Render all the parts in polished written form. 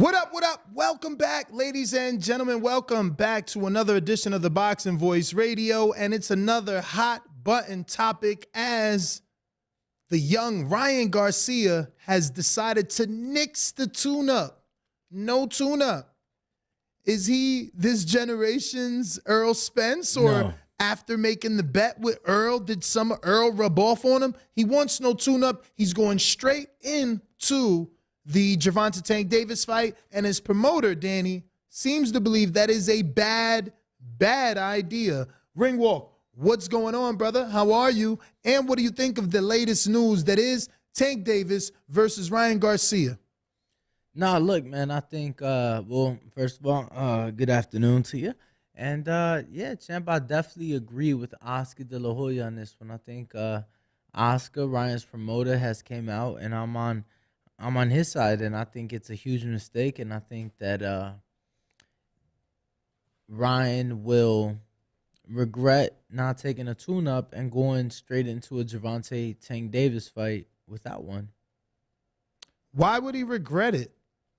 What up, what up? Welcome back, ladies and gentlemen. Welcome back to another edition of the Boxing Voice Radio, and it's another hot button topic as the young Ryan Garcia has decided to nix the tune-up. No tune-up. Is he this generation's Earl Spence, or No. after making the bet with Earl, did some Earl rub off on him? He wants no tune-up. He's going straight into the Gervonta Tank Davis fight, and his promoter, Danny, seems to believe that is a bad idea. Ringwalk, what's going on, brother? How are you? And what do you think of the latest news that is Tank Davis versus Ryan Garcia? Nah, look, man, I think, well, first of all, good afternoon to you. And, yeah, champ, I definitely agree with Oscar De La Hoya on this one. I think Oscar, Ryan's promoter, has came out, and I'm on his side, and I think it's a huge mistake, and I think that Ryan will regret not taking a tune-up and going straight into a Gervonta Tank Davis fight without one. Why would he regret it?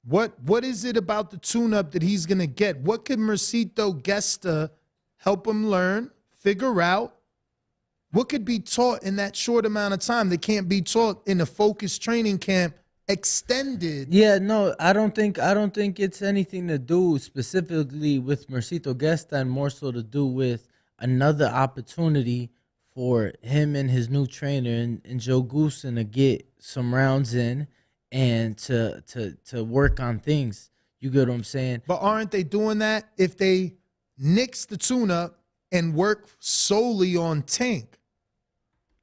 What is it about the tune-up that he's going to get? What could Mercito Gesta help him learn, figure out? What could be taught in that short amount of time that can't be taught in a focused training camp extended? Yeah, no, I don't think it's anything to do specifically with Mercito Gesta, and more so to do with another opportunity for him and his new trainer and Joe Goosen to get some rounds in and to work on things. You get what I'm saying? But aren't they doing that if they nix the tune-up and work solely on Tank?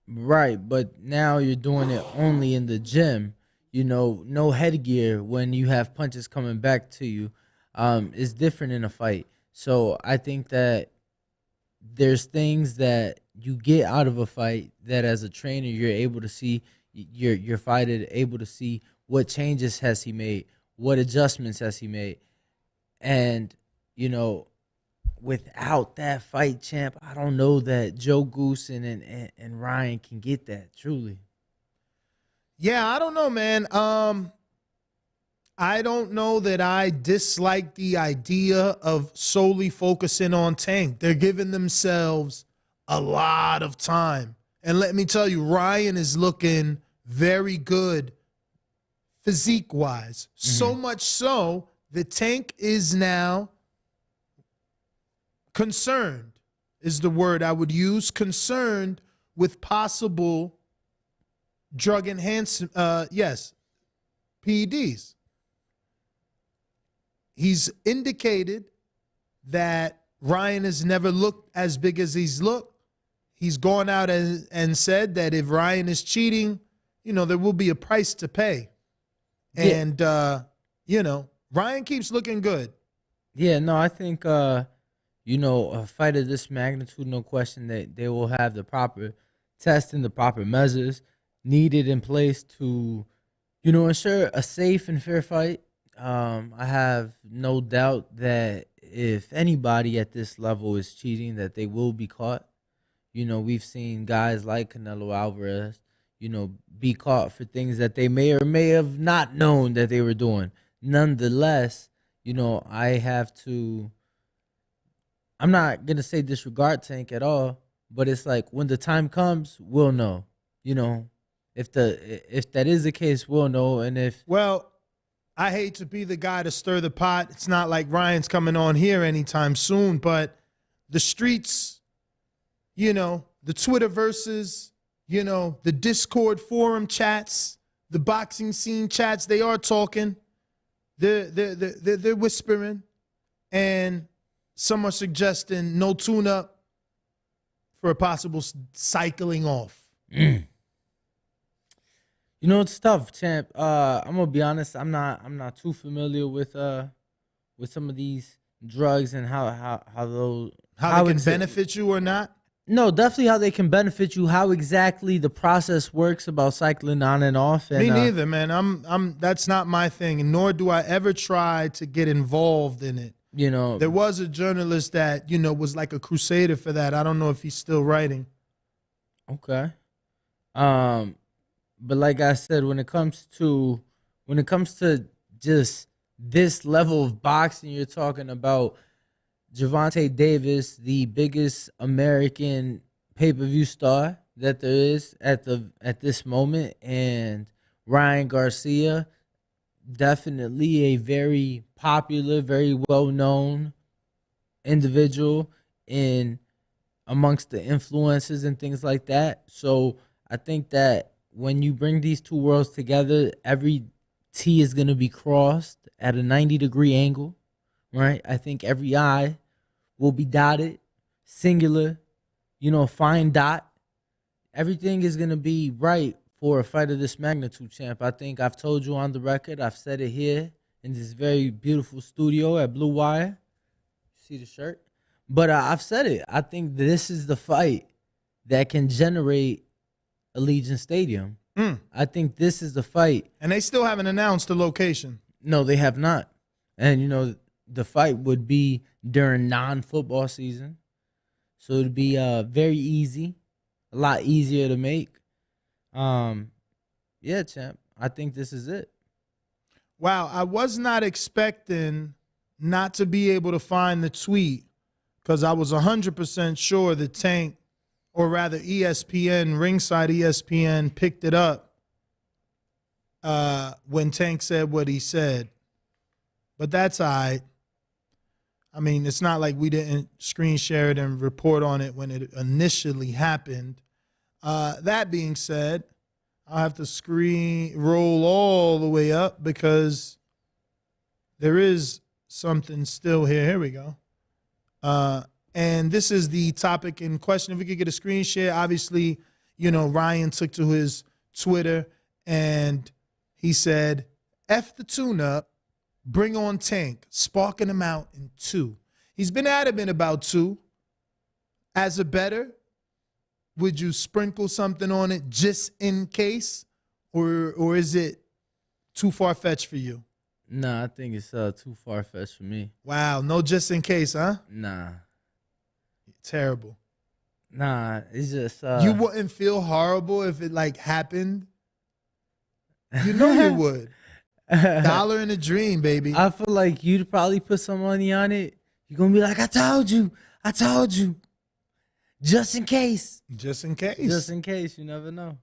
Right, but now you're doing it only in the gym. You know, no headgear when you have punches coming back to you. Is different in a fight. So I think that there's things that you get out of a fight that as a trainer you're able to see, your fighter able to see what changes has he made, what adjustments has he made. And, you know, without that fight, champ, I don't know that Joe Goosen and Ryan can get that, truly. Yeah, I don't know, man. I don't know that I dislike the idea of solely focusing on Tank. They're giving themselves a lot of time. And let me tell you, Ryan is looking very good physique-wise. So much so that Tank is now concerned, is the word I would use, concerned with possible drug enhancement, PEDs. He's indicated that Ryan has never looked as big as he's looked. He's gone out and said that if Ryan is cheating, you know, there will be a price to pay. And, you know, Ryan keeps looking good. Yeah, no, I think, you know, a fight of this magnitude, no question that they will have the proper testing, the proper measures needed in place to, you know, ensure a safe and fair fight. I have no doubt that if anybody at this level is cheating, that they will be caught. You know, we've seen guys like Canelo Alvarez, you know, be caught for things that they may or may have not known that they were doing. Nonetheless, you know, I'm not going to say disregard Tank at all, but it's like when the time comes, we'll know. You know, if that is the case, we'll know. And if, well, I hate to be the guy to stir the pot. It's not like Ryan's coming on here anytime soon, but the streets, you know, the Twitterverses, you know, the Discord forum chats, the boxing scene chats, they are talking. They're whispering, and some are suggesting no tune-up for a possible cycling off. You know, it's tough, champ. I'm gonna be honest. I'm not too familiar with some of these drugs and how they can benefit you or not. No, definitely how they can benefit you. How exactly the process works about cycling on and off. And, me neither, man. I'm that's not my thing, and nor do I ever try to get involved in it. You know, there was a journalist that, you know, was like a crusader for that. I don't know if he's still writing. Okay. But like I said, when it comes to just this level of boxing, you're talking about Gervonta Davis, the biggest American pay-per-view star that there is at this moment, and Ryan Garcia, definitely a very popular, very well-known individual in amongst the influencers and things like that. So I think that when you bring these two worlds together, every T is going to be crossed at a 90-degree angle, right? I think every I will be dotted, singular, fine dot. Everything is going to be right for a fight of this magnitude, champ. I think I've told you on the record. I've said it here in this very beautiful studio at Blue Wire. See the shirt? But I've said it. I think this is the fight that can generate Allegiant Stadium. I think this is the fight. And they still haven't announced the location. No, they have not. And, the fight would be during non-football season. So it'd be very easy, a lot easier to make. Yeah, champ. I think this is it. Wow, I was not expecting not to be able to find the tweet because I was 100% sure that Tank, or rather ESPN, Ringside ESPN, picked it up when Tank said what he said. But that's all right. I mean, it's not like we didn't screen share it and report on it when it initially happened. That being said, I'll have to roll all the way up because there is something still here. Here we go. And this is the topic in question. If we could get a screen share, obviously, Ryan took to his Twitter and he said, F the tune-up, bring on Tank, sparking him out in 2. He's been adamant about 2. As a bettor, would you sprinkle something on it just in case? Or is it too far-fetched for you? Nah, I think it's too far-fetched for me. Wow, no just in case, huh? Nah. Terrible. Nah, it's just... You wouldn't feel horrible if it, happened? You would. Dollar in a dream, baby. I feel like you'd probably put some money on it. You're going to be like, I told you. Just in case. Just in case. Just in case. You never know.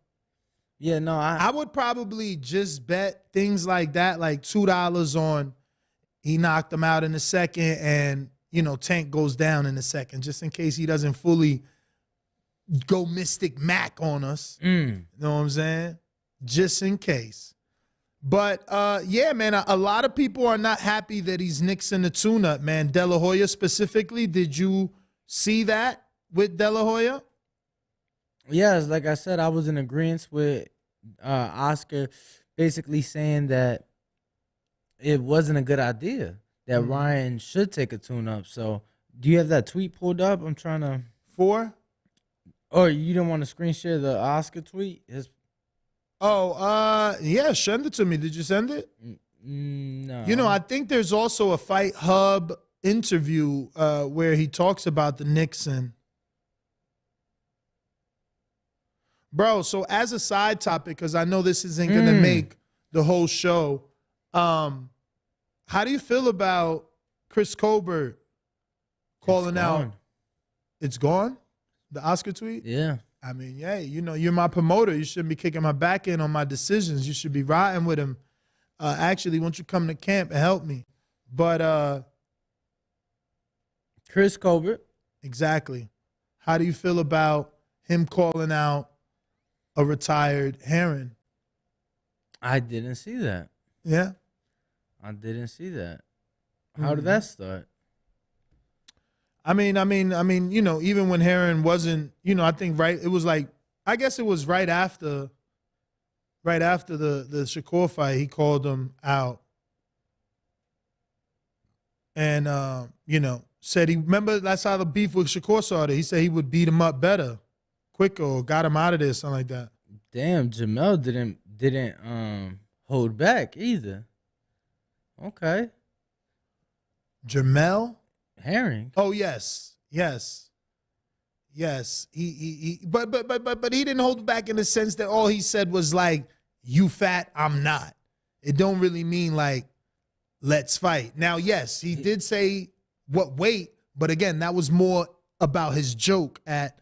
Yeah, no, I would probably just bet things like that, like $2 on he knocked him out in the second and, Tank goes down in the second, just in case he doesn't fully go Mystic Mac on us. You know what I'm saying? Just in case. But, yeah, man, a lot of people are not happy that he's nixing the tune-up, man. De La Hoya specifically, did you see that with De La Hoya? Yes, like I said, I was in agreement with Oscar basically saying that it wasn't a good idea, that Ryan should take a tune-up. So do you have that tweet pulled up? I'm trying to... For? Or you don't want to screen share the Oscar tweet? Yeah, send it to me. Did you send it? No. I think there's also a Fight Hub interview where he talks about the Nixon. Bro, so as a side topic, because I know this isn't going to make the whole show, how do you feel about Chris Colbert calling out? It's gone? The Oscar tweet? Yeah. I mean, yeah, you're my promoter. You shouldn't be kicking my back in on my decisions. You should be riding with him. Actually, won't you come to camp and help me? But Chris Colbert. Exactly. How do you feel about him calling out a retired Heron? I didn't see that. Yeah? I didn't see that. How did that start? I mean, even when Heron wasn't, I think it was I guess it was right after the Shakur fight, he called him out. And, said remember that's how the beef with Shakur started. He said he would beat him up better, quicker, or got him out of there, something like that. Damn, Jamel didn't hold back either. Okay. Jamel Herring. Oh yes. He but he didn't hold back in the sense that all he said was like, "You fat, I'm not." It don't really mean like let's fight. Now, yes, he did say what weight, but again, that was more about his joke at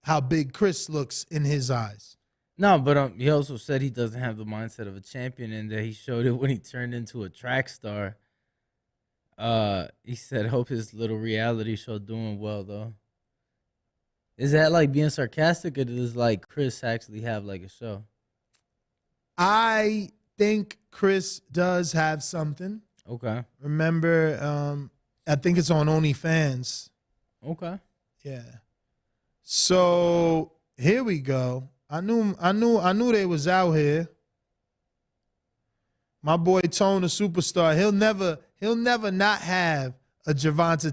how big Chris looks in his eyes. No, but he also said he doesn't have the mindset of a champion, and that he showed it when he turned into a track star. He said, "Hope his little reality show doing well though." Is that like being sarcastic, or does like Chris actually have like a show? I think Chris does have something. Okay. Remember, I think it's on OnlyFans. Okay. Yeah. So here we go. I knew they was out here. My boy Tone, the superstar, he'll never not have a Gervonta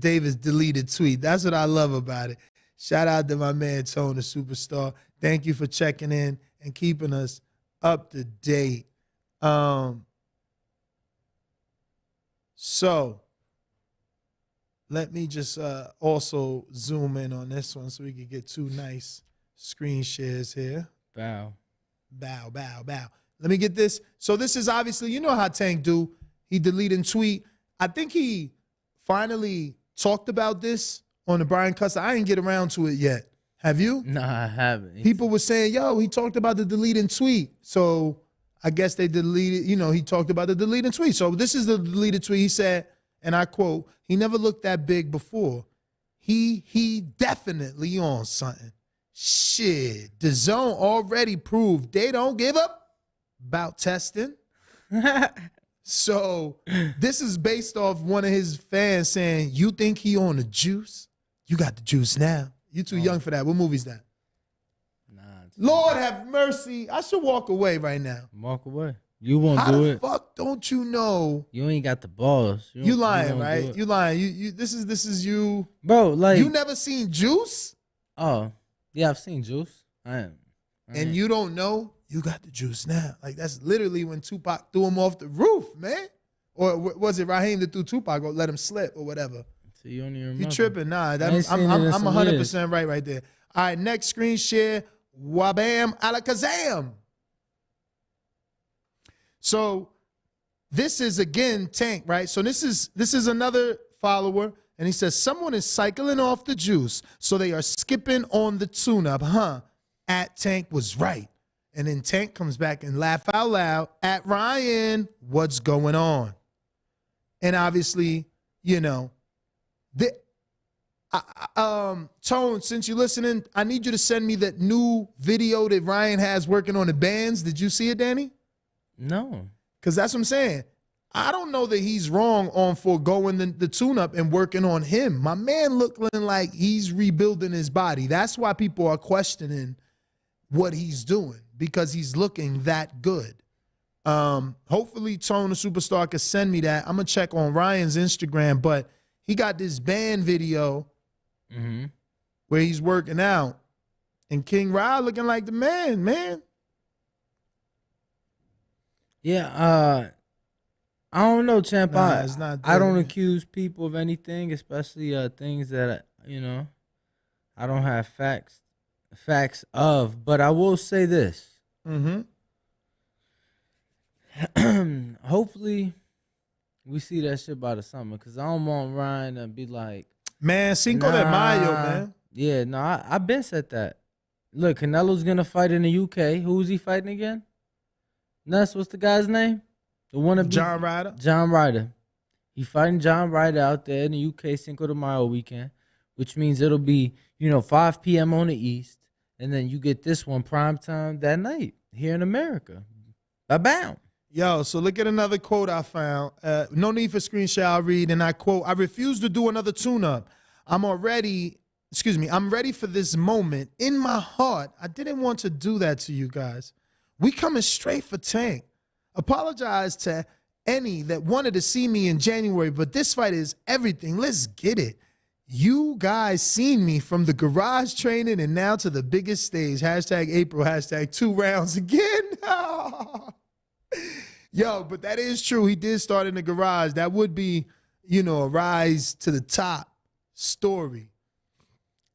Davis deleted tweet. That's what I love about it. Shout out to my man Tone, the superstar. Thank you for checking in and keeping us up to date. So let me just also zoom in on this one so we can get two nice screen shares here. Bow. Bow, bow, bow. Let me get this. So this is obviously, you know how Tank do. He deleted tweet. I think he finally talked about this on the Brian Custer. I didn't get around to it yet. Have you? Nah, I haven't. People were saying, yo, he talked about the deleting tweet. So I guess they deleted, he talked about the deleting tweet. So this is the deleted tweet. He said, and I quote, "He never looked that big before. He definitely on something. Shit, the zone already proved they don't give up about testing." So this is based off one of his fans saying, "You think he on the juice? You got the juice now. You too young for that." What movie's that? Nah. Lord have mercy. I should walk away right now. Walk away. You won't How do the it. fuck don't you know? You ain't got the balls. You lying, won't right? do it. You lying. You this is you. Bro, like, You never seen Juice? oh, yeah, I've seen Juice. And you don't know you got the juice now. Like, that's literally when Tupac threw him off the roof, man. Or was it Raheem that threw Tupac or let him slip or whatever? So you don't even remember. You tripping? Nah, I ain't seen it in I'm some 100% right there. All right, next screen share. Wabam alakazam. So this is again Tank, right? So this is another follower, and he says someone is cycling off the juice, so they are skipping on the tune-up, huh? At Tank was right. And then Tank comes back and laugh out loud at Ryan. What's going on? And obviously, Tone, since you're listening, I need you to send me that new video that Ryan has working on the bands. Did you see it, Danny? No. Because that's what I'm saying. I don't know that he's wrong on foregoing the tune-up and working on him. My man looking like he's rebuilding his body. That's why people are questioning what he's doing, because he's looking that good. Hopefully Tone, the superstar, can send me that. I'm going to check on Ryan's Instagram, but he got this band video where he's working out. And King Ra looking like the man. Yeah, I don't know, champ. Nah, it's not I don't good. accuse people of anything, especially things that I don't have facts of. But I will say this. Hopefully, we see that shit by the summer, because I don't want Ryan to be like, Man, Cinco de Mayo, man. Yeah, no, I've been said that. Look, Canelo's gonna fight in the UK. Who's he fighting again? Nuss, what's the guy's name? The one that John Ryder. John Ryder. He fighting John Ryder out there in the UK Cinco de Mayo weekend, which means it'll be 5 p.m. on the East, and then you get this one prime time that night here in America. Ba-bam. Yo, so look at another quote I found. No need for screen share, I'll read, and I quote, "I refuse to do another tune-up. I'm ready for this moment. In my heart, I didn't want to do that to you guys. We coming straight for Tank. Apologize to any that wanted to see me in January, but this fight is everything. Let's get it. You guys seen me from the garage training and now to the biggest stage. #April, #2 rounds again." Yo, but that is true. He did start in the garage. That would be, a rise to the top story.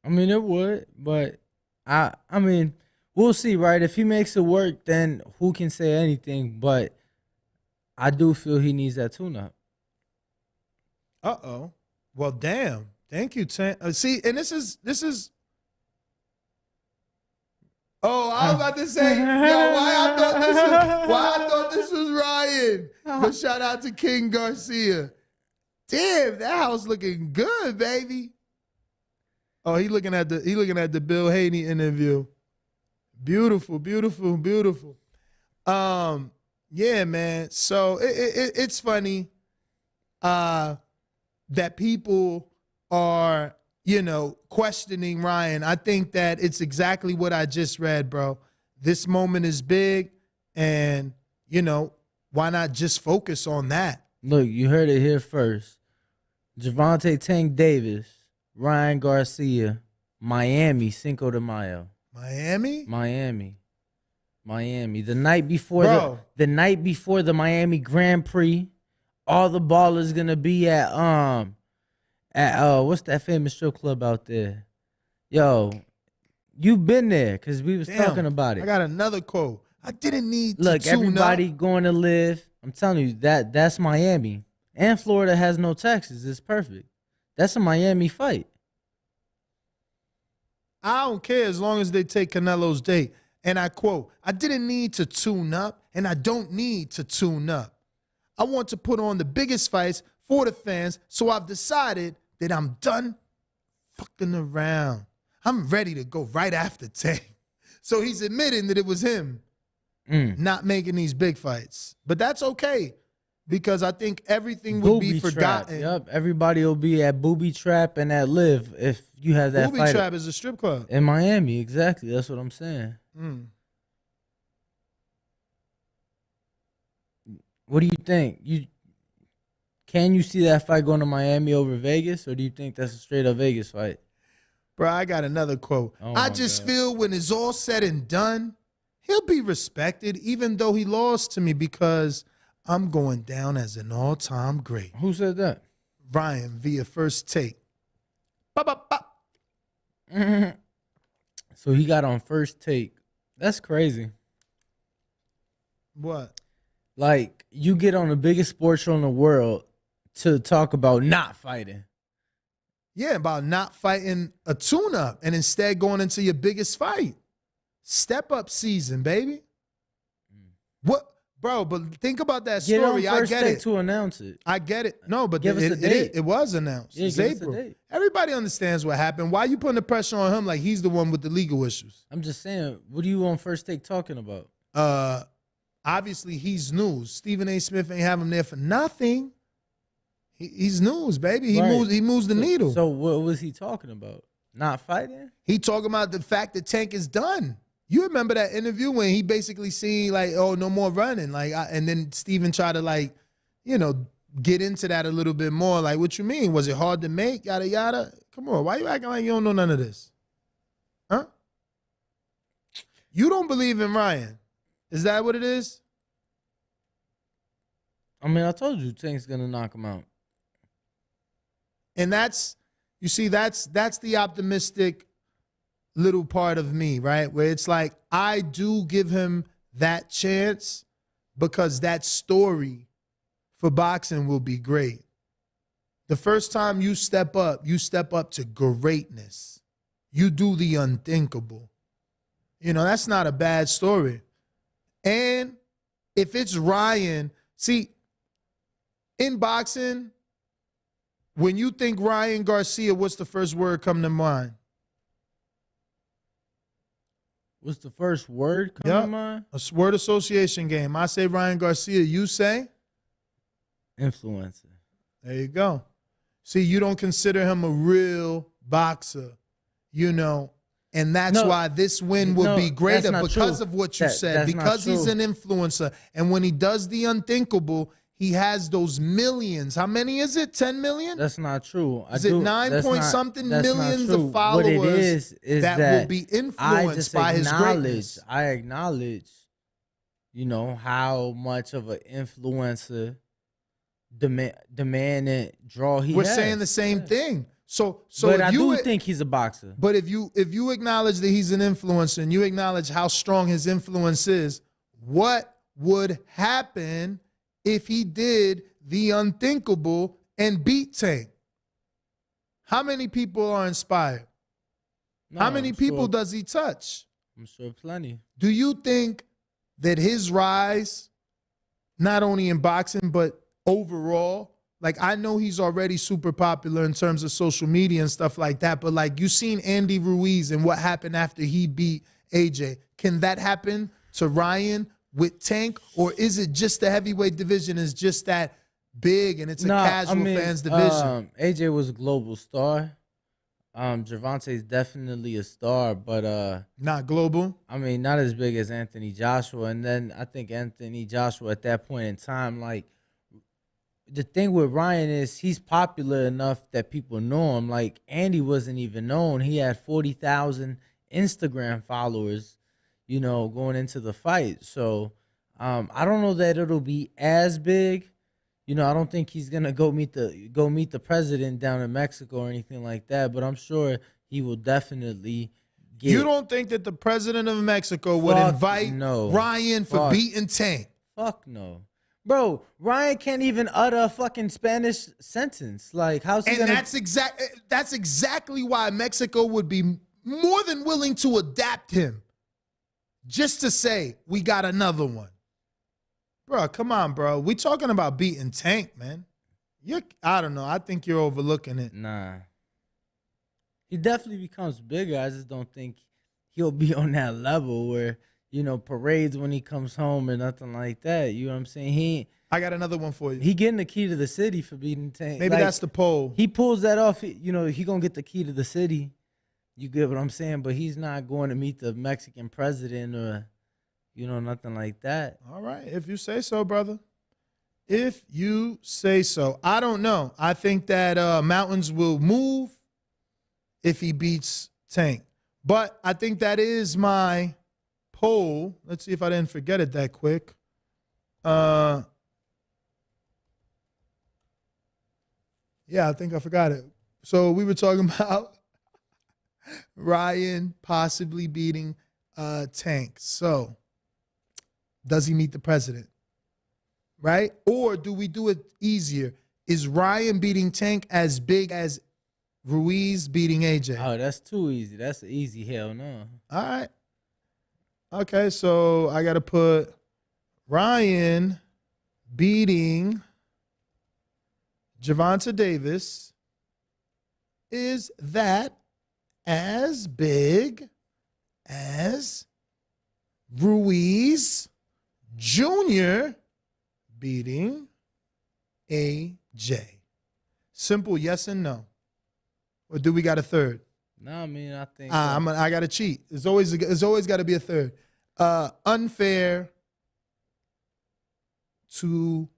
I mean, it would, but I mean, we'll see, right? If he makes it work, then who can say anything? But I do feel he needs that tune-up. Uh-oh. Well, damn. Thank you, Tank. See, and this is. Oh, I was about to say, yo, why I thought this was Ryan. But shout out to King Garcia. Damn, that house looking good, baby. Oh, he looking at the Bill Haney interview. Beautiful, beautiful, beautiful. Yeah, man. So it's funny that people are, questioning Ryan. I think that it's exactly what I just read, bro. This moment is big, and, why not just focus on that? Look, you heard it here first. Gervonta Tank Davis, Ryan Garcia, Miami, Cinco de Mayo. Miami. The night before the night before the Miami Grand Prix, all the ballers gonna be at what's that famous strip club out there? Yo, you've been there because we was talking about it. I got another quote. I didn't need to look. tune Everybody up. going to live. I'm telling you that's Miami, and Florida has no taxes. It's perfect. That's a Miami fight. I don't care as long as they take Canelo's date. And I quote, I didn't need to tune up, and I don't need to tune up. I want to put on the biggest fights for the fans, so I've decided that I'm done fucking around. I'm ready to go right after Tank. So he's admitting that it was him not making these big fights. But that's okay, because I think everything would be forgotten. Yep, everybody will be at Booby Trap and at Live if you have that Booby fight. Trap is a strip club. In Miami, exactly. That's what I'm saying. What do you think? Can you see that fight going to Miami over Vegas, or do you think that's a straight up Vegas fight? Bro, I got another quote. I just feel when it's all said and done, he'll be respected, even though he lost to me, because I'm going down as an all-time great. Who said that? Ryan via First Take. Ba-ba-ba. So he got on First Take. That's crazy. What? Like, you get on the biggest sports show in the world to talk about not fighting. Yeah, about not fighting a tune-up and instead going into your biggest fight. Step-up season, baby. What? Bro, but think about that story. Get on First I get Take it. to announce it. I get it. No, but Give us a date. It was announced. Yeah, it's give us a April. date. Everybody understands what happened. Why you putting the pressure on him like he's the one with the legal issues? I'm just saying, what are you on First Take talking about? Obviously, he's news. Stephen A. Smith ain't have him there for nothing. He's news, baby. He moves the needle. So what was he talking about? Not fighting? He talking about the fact that Tank is done. You remember that interview when he basically seen like, oh, no more running, and then Stephen tried to get into that a little bit more. Like, what you mean? Was it hard to make? Yada yada. Come on, why you acting like you don't know none of this? Huh? You don't believe in Ryan? Is that what it is? I mean, I told you Tank's gonna knock him out. And that's the optimistic little part of me, right? Where it's like, I do give him that chance because that story for boxing will be great. The first time you step up to greatness. You do the unthinkable. That's not a bad story. And if it's Ryan, see, in boxing, when you think Ryan Garcia, what's the first word come to mind? What's the first word come to mind? A word association game. I say Ryan Garcia, you say? Influencer. There you go. See, you don't consider him a real boxer, and that's why this win will be greater because of what you said, because he's an influencer. And when he does the unthinkable, he has those millions. How many is it? 10 million? That's not true. Is it 9 point something millions of followers what it is that will be influenced by his greatness? I acknowledge, how much of an influencer demand and draw he has. We're saying the same thing. So but I do think he's a boxer. But if you acknowledge that he's an influencer and you acknowledge how strong his influence is, what would happen if he did the unthinkable and beat Tank? How many people are inspired? No, How many I'm people sure, does he touch? I'm sure plenty. Do you think that his rise, not only in boxing, but overall, like I know he's already super popular in terms of social media and stuff like that, but like you seen Andy Ruiz and what happened after he beat AJ. Can that happen to Ryan with Tank? Or is it just the heavyweight division is just that big and it's a casual fans division? AJ was a global star. Gervonta's definitely a star, but Not global. I mean, not as big as Anthony Joshua. And then I think Anthony Joshua at that point in time, like the thing with Ryan is he's popular enough that people know him. Like Andy wasn't even known. He had 40,000 Instagram followers, going into the fight. So I don't know that it'll be as big. I don't think he's gonna go meet the president down in Mexico or anything like that. But I'm sure he will definitely get. You don't think that the president of Mexico would invite Ryan for beating Tank? Fuck no. Bro, Ryan can't even utter a fucking Spanish sentence. Like, how's he gonna? That's exactly why Mexico would be more than willing to adapt him, just to say we got another one. Bro, come on, bro. We talking about beating Tank, man. I don't know. I think you're overlooking it. Nah. He definitely becomes bigger. I just don't think he'll be on that level where, parades when he comes home or nothing like that. You know what I'm saying? I got another one for you. He getting the key to the city for beating Tank. Maybe that's the poll. He pulls that off. He going to get the key to the city. You get what I'm saying? But he's not going to meet the Mexican president or, nothing like that. All right. If you say so, brother. If you say so. I don't know. I think that mountains will move if he beats Tank. But I think that is my poll. Let's see if I didn't forget it that quick. Yeah, I think I forgot it. So we were talking about Ryan possibly beating Tank. So does he meet the president? Right? Or do we do it easier? Is Ryan beating Tank as big as Ruiz beating AJ? Oh, that's too easy. That's an easy hell no. All right. Okay, so I got to put Ryan beating Gervonta Davis. Is that as big as Ruiz Jr. beating AJ? Simple yes and no. Or do we got a third? No, I mean, I think I got to cheat. There's always got to be a third. Unfair to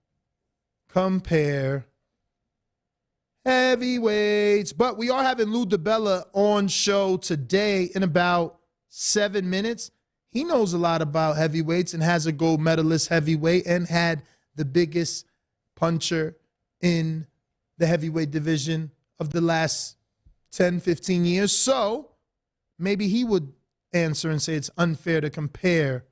compare heavyweights. But we are having Lou DiBella on show today in about 7 minutes. He knows a lot about heavyweights and has a gold medalist heavyweight and had the biggest puncher in the heavyweight division of the last 10, 15 years. So maybe he would answer and say it's unfair to compare.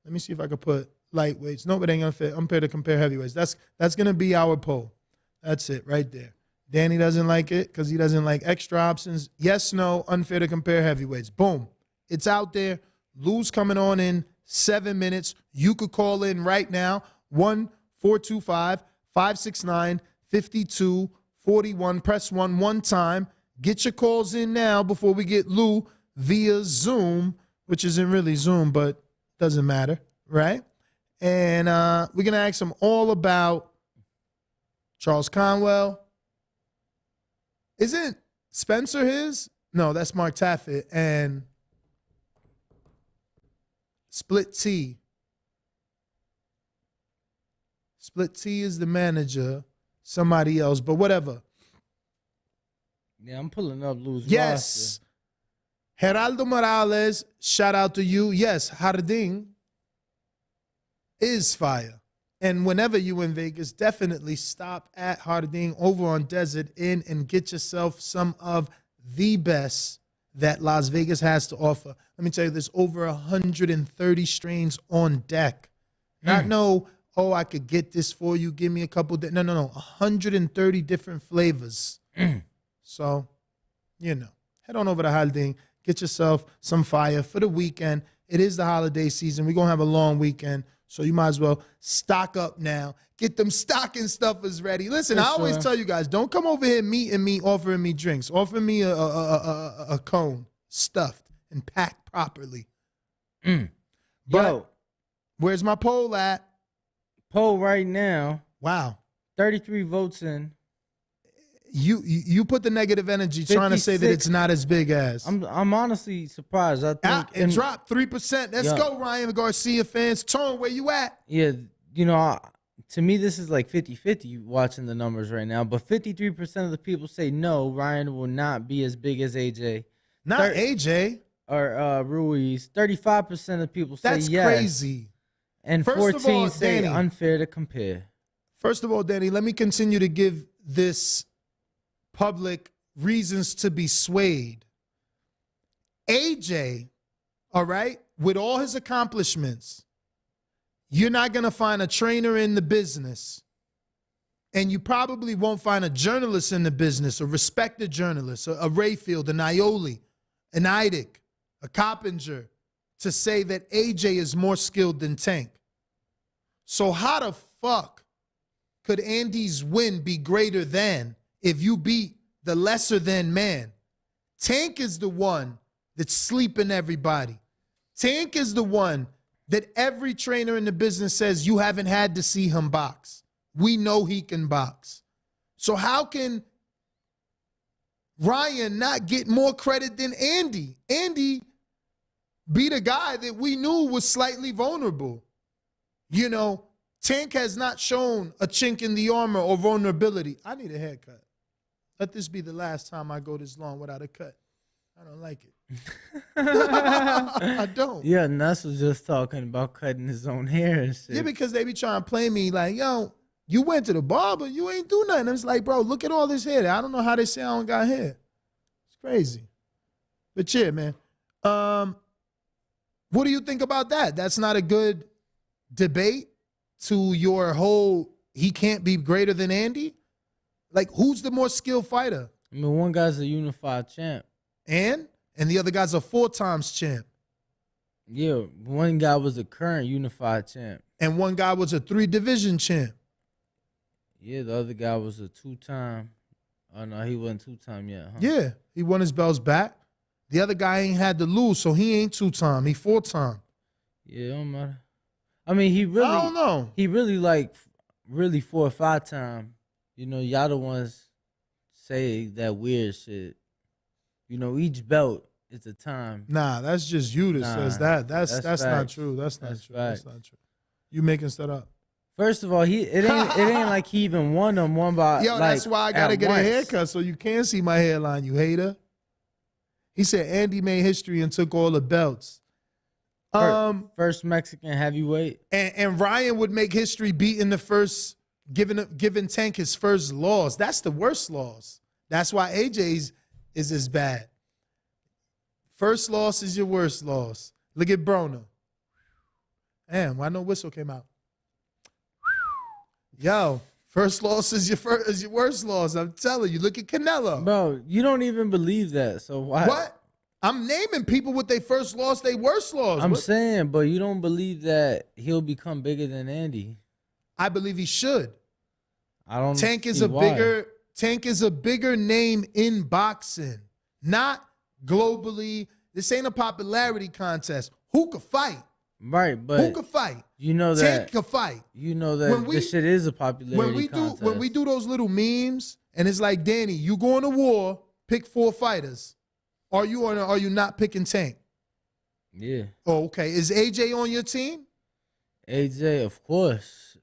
Let me see if I could put lightweights. No, it ain't unfair to compare heavyweights. That's going to be our poll. That's it right there. Danny doesn't like it because he doesn't like extra options. Yes, no, unfair to compare heavyweights. Boom. It's out there. Lou's coming on in 7 minutes. You could call in right now. 1-425-569-5241. Press 1 time. Get your calls in now before we get Lou via Zoom, which isn't really Zoom, but doesn't matter, right? And we're going to ask him all about Charles Conwell. Isn't Spencer his? No, that's Mark Taffet. And Split T. Split T is the manager. Somebody else, but whatever. Yeah, I'm pulling up Lou's Yes. roster. Geraldo Morales, shout out to you. Yes, Jardín is fire. And whenever you in Vegas, definitely stop at Jardín over on Desert Inn and get yourself some of the best that Las Vegas has to offer. Let me tell you, there's over 130 strains on deck. Not no oh, I could get this for you. Give me a couple. No. 130 different flavors. So, head on over to Halding. Get yourself some fire for the weekend. It is the holiday season. We're going to have a long weekend, so you might as well stock up now. Get them stocking stuffers ready. Listen, I always tell you guys, don't come over here meeting me, offering me drinks. Offer me a cone stuffed and packed properly. But where's my poll at? Poll right now. Wow. 33 votes in. You put the negative energy trying to say that it's not as big as. I'm honestly surprised. I think it dropped 3%. Let's go, Ryan Garcia fans. Tone, where you at? Yeah, to me this is like 50-50 watching the numbers right now. But 53% of the people say no, Ryan will not be as big as AJ. Not AJ or Ruiz. 35% of people say yes. That's crazy. And 14 say unfair to compare. First of all, Danny, let me continue to give this public reasons to be swayed. AJ, all right, with all his accomplishments, you're not going to find a trainer in the business, and you probably won't find a journalist in the business, a respected journalist, a Rayfield, an Ioli, an Idick, a Coppinger, to say that AJ is more skilled than Tank. So how the fuck could Andy's win be greater than if you beat the lesser than man? Tank is the one that's sleeping everybody. Tank is the one that every trainer in the business says you haven't had to see him box. We know he can box. So how can Ryan not get more credit than Andy? Andy beat a guy that we knew was slightly vulnerable. Tank has not shown a chink in the armor or vulnerability. I need a haircut. Let this be the last time I go this long without a cut. I don't like it. I don't. Yeah, Nuss was just talking about cutting his own hair and shit. Yeah, because they be trying to play me like, yo, you went to the barber, you ain't do nothing. It's like, bro, look at all this hair. I don't know how they say I don't got hair. It's crazy. But yeah, man. What do you think about that? That's not a good debate to your whole, he can't be greater than Andy? Like, who's the more skilled fighter? I mean, one guy's a unified champ. And the other guy's a 4 times champ. Yeah, one guy was a current unified champ. And one guy was a 3-division champ. Yeah, the other guy was a 2-time. Oh, no, he wasn't 2-time yet, huh? Yeah, he won his belts back. The other guy ain't had to lose, so he ain't 2-time. He 4-time. Yeah, it don't matter. I mean, I don't know. He really 4 or 5 time. Y'all the ones say that weird shit. Each belt is a time. Nah, that's just you that says that. That's not true. That's not true. That's not true. You making stuff up. First of all, it ain't like he even won them one by. Yo, that's why I gotta get a haircut so you can see my hairline, you hater. He said Andy made history and took all the belts. First Mexican heavyweight. And Ryan would make history beating the first, giving Tank his first loss. That's the worst loss. That's why AJ's is as bad. First loss is your worst loss. Look at Broner. Damn, why no whistle came out? Yo, first loss is your worst loss. I'm telling you. Look at Canelo. Bro, you don't even believe that. So why? What? I'm naming people with their first loss, their worst loss. I'm saying, but you don't believe that he'll become bigger than Andy. I believe he should. I don't. Tank is a bigger name in boxing, not globally. This ain't a popularity contest. Who could fight? Right, but who could fight? You know that Tank could fight. You know that this shit is a popularity contest. When we do those little memes, and it's like, Danny, you going to war, pick 4 fighters. Are you not picking Tank? Yeah. Oh, okay. Is AJ on your team? AJ, of course.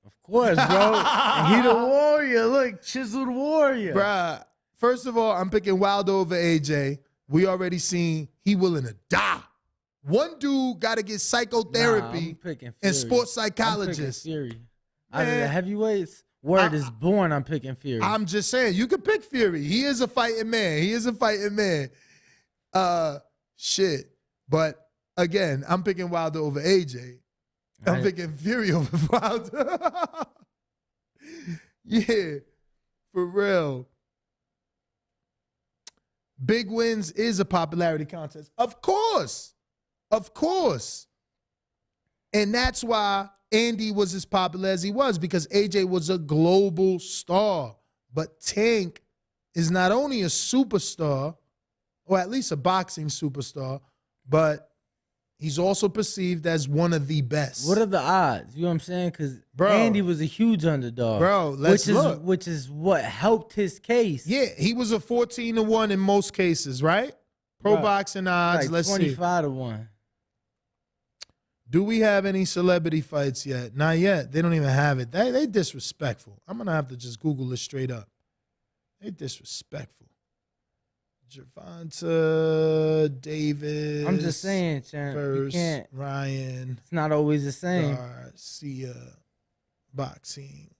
Of course, bro. He the warrior. Look, chiseled warrior. Bruh, first of all, I'm picking Wilder over AJ. We already seen he willing to die. One dude got to get psychotherapy and sports psychologist. I'm picking Fury. Out of the heavyweights, word is born, I'm picking Fury. I'm just saying, you can pick Fury. He is a fighting man. Shit. But again, I'm picking Wilder over AJ. I'm thinking Fury over Wilder. Yeah, for real. Big wins is a popularity contest. Of course. Of course. And that's why Andy was as popular as he was, because AJ was a global star. But Tank is not only a superstar, or at least a boxing superstar, but he's also perceived as one of the best. What are the odds? You know what I'm saying? Because Andy was a huge underdog. Bro, let's look. Which is what helped his case. Yeah, he was a 14-1 in most cases, right? Pro boxing odds, like let's 25 to 1. Do we have any celebrity fights yet? Not yet. They don't even have it. They disrespectful. I'm going to have to just Google this straight up. They disrespectful. Gervonta Davis. I'm just saying, champ. First, you can't. Ryan. It's not always the same. Garcia. Boxing.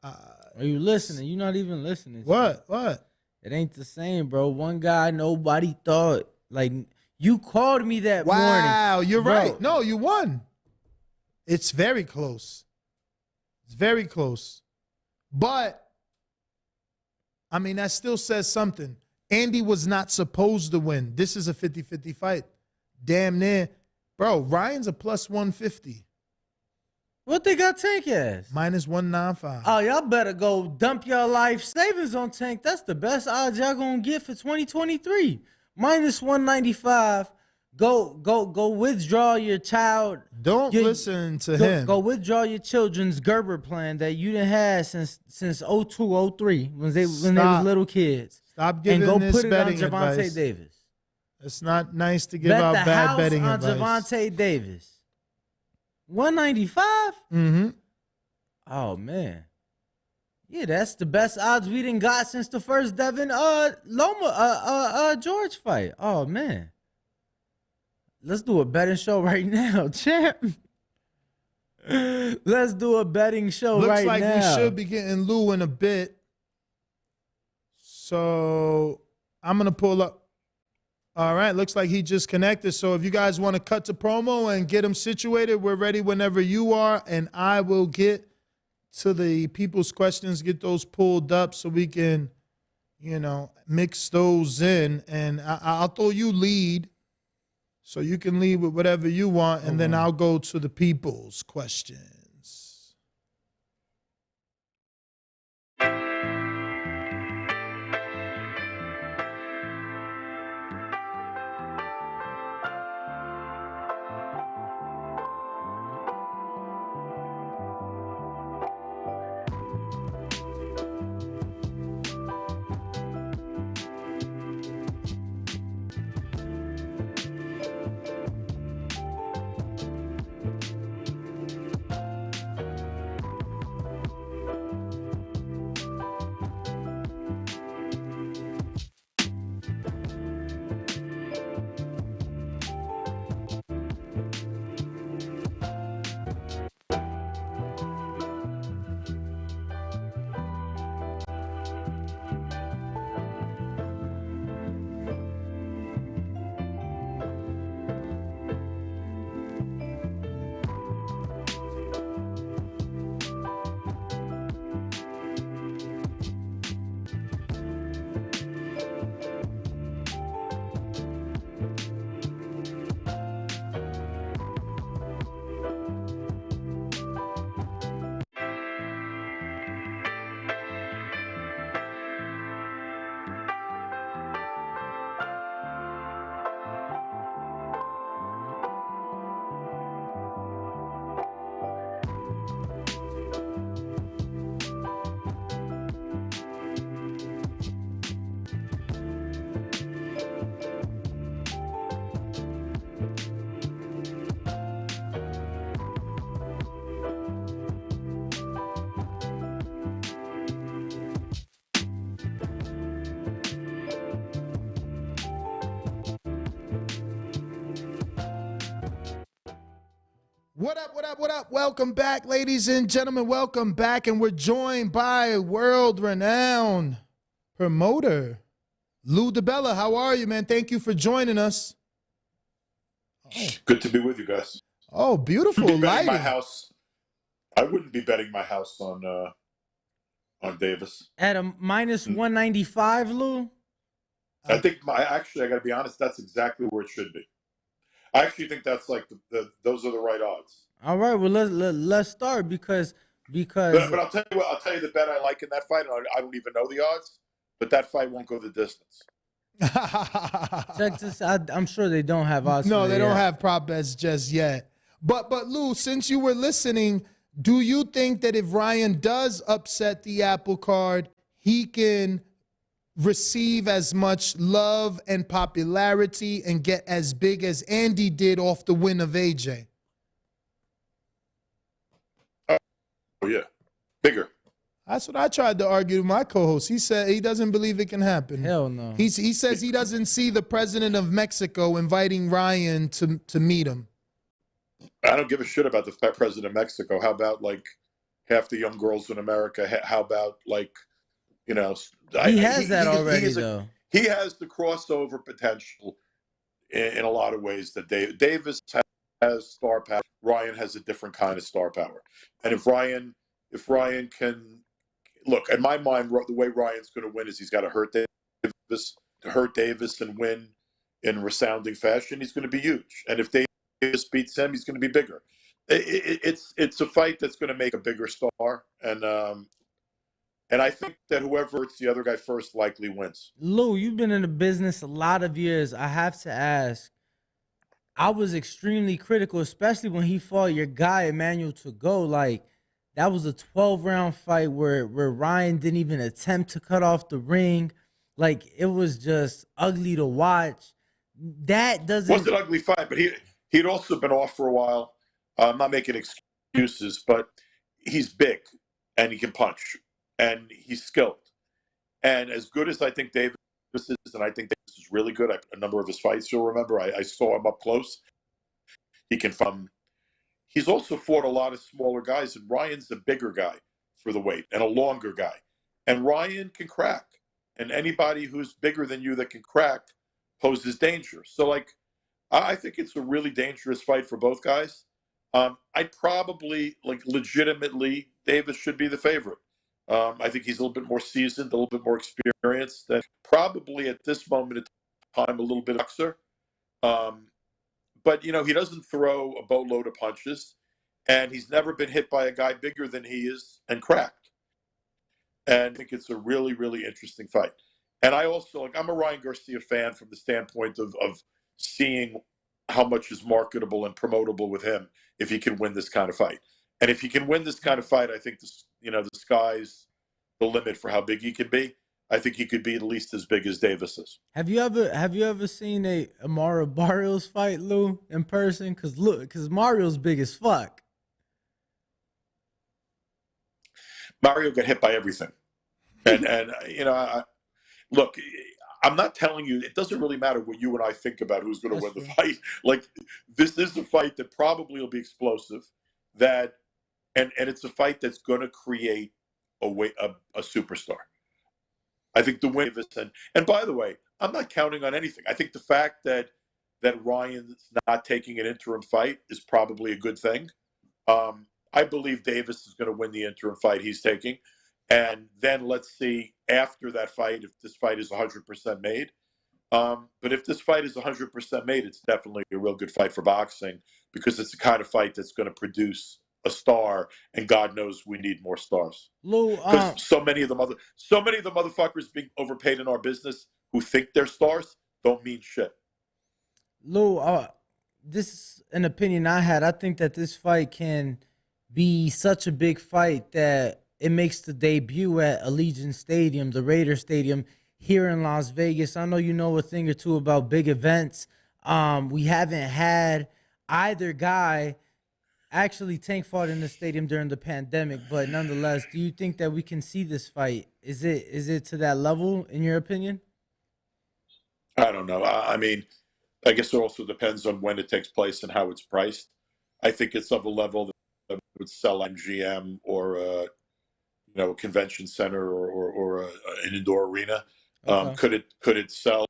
Are you listening? You're not even listening. What? What? It ain't the same, bro. One guy nobody thought. Like, you called me that morning. Wow, you're Bro. right. No, you won. It's very close. It's very close. But, I mean, that still says something. Andy was not supposed to win. This is a 50-50 fight. Damn near. Bro, Ryan's a plus 150. What they got Tank as? Minus 195. Oh, y'all better go dump your life savings on Tank. That's the best odds y'all gonna get for 2023. Minus 195. Go withdraw your child. Don't listen to him. Go withdraw your children's Gerber plan that you done had since 02, 03 when they was little kids. Stop giving and go this put it on betting Gervonta advice. Davis. It's not nice to give out bad betting on advice. Gervonta Davis. 195? Mm-hmm. Oh man. Yeah, that's the best odds we done got since the first Devin George fight. Oh man. Let's do a betting show right now, champ. Let's do a betting show right now. Looks like we should be getting Lou in a bit. So I'm going to pull up. All right, looks like he just connected. So if you guys want to cut to promo and get him situated, we're ready whenever you are. And I will get to the people's questions, get those pulled up so we can, mix those in. And I'll throw you lead so you can lead with whatever you want. And then I'll go to the people's questions. What up, what up, what up? Welcome back, ladies and gentlemen. Welcome back. And we're joined by world-renowned promoter, Lou DiBella. How are you, man? Thank you for joining us. Good to be with you guys. Oh, beautiful Be betting my lighting. house. I wouldn't be betting my house on Davis. At a minus 195, Lou? I think I got to be honest. That's exactly where it should be. I actually think that's like those are the right odds. All right, well let's start because But I'll tell you what. I'll tell you the bet I like in that fight. I don't even know the odds, but that fight won't go the distance. check this. I'm sure they don't have odds. No, they don't yet. have prop bets just yet. But Lou, since you were listening, do you think that if Ryan does upset the apple card, he can receive as much love and popularity and get as big as Andy did off the win of AJ? Oh yeah, bigger. That's what I tried to argue with my co-host. He said he doesn't believe it can happen. Hell no. He says he doesn't see the president of Mexico inviting Ryan to meet him. I don't give a shit about the president of Mexico. How about like half the young girls in America? How about like, you know, He has that already, though. He has the crossover potential in a lot of ways that Davis has star power. Ryan has a different kind of star power. And if Ryan can look, in my mind, the way Ryan's going to win is he's got to hurt Davis and win in resounding fashion. He's going to be huge. And if Davis beats him, he's going to be bigger. It's a fight that's going to make a bigger star. And I think that whoever hurts the other guy first likely wins. Lou, you've been in the business a lot of years. I have to ask, I was extremely critical, especially when he fought your guy, Emmanuel Tagoe. Like, that was a 12-round fight where Ryan didn't even attempt to cut off the ring. Like, it was just ugly to watch. That doesn't... It was an ugly fight, but he'd also been off for a while. I'm not making excuses, but he's big, and he can punch, and he's skilled. And as good as I think Davis is, and I think Davis is really good at a number of his fights, you'll remember, I saw him up close. He can He's also fought a lot of smaller guys, and Ryan's a bigger guy for the weight and a longer guy. And Ryan can crack. And anybody who's bigger than you that can crack poses danger. So, like, I think it's a really dangerous fight for both guys. I'd probably, like, legitimately, Davis should be the favorite. I think he's a little bit more seasoned, a little bit more experienced, and probably at this moment in time, a little bit boxer. But, you know, he doesn't throw a boatload of punches, and he's never been hit by a guy bigger than he is and cracked. And I think it's a really, really interesting fight. And I also, like, I'm a Ryan Garcia fan from the standpoint of seeing how much is marketable and promotable with him if he can win this kind of fight. And if he can win this kind of fight, I think the sky's the limit for how big he can be. I think he could be at least as big as Davis is. Have you ever seen a Mario Barrios fight, Lou, in person? Because Mario's big as fuck. Mario got hit by everything, and you know, look, I'm not telling you. It doesn't really matter what you and I think about who's going to win the fight. Like, this is a fight that probably will be explosive. And it's a fight that's going to create a superstar. I think the win of it, and by the way, I'm not counting on anything. I think the fact that Ryan's not taking an interim fight is probably a good thing. I believe Davis is going to win the interim fight he's taking, and then let's see after that fight if this fight is 100% made. But if this fight is 100% made, it's definitely a real good fight for boxing because it's the kind of fight that's going to produce a star, and God knows we need more stars. Lou, because so many of the motherfuckers being overpaid in our business who think they're stars don't mean shit. Lou, this is an opinion I had. I think that this fight can be such a big fight that it makes the debut at Allegiant Stadium, the Raider Stadium here in Las Vegas. I know you know a thing or two about big events. We haven't had either guy actually tank fought in the stadium during the pandemic, but nonetheless, do you think that we can see this fight? Is it to that level, in your opinion? I don't know. I mean, I guess it also depends on when it takes place and how it's priced. I think it's of a level that would sell MGM or a convention center or an indoor arena. Okay. Could it sell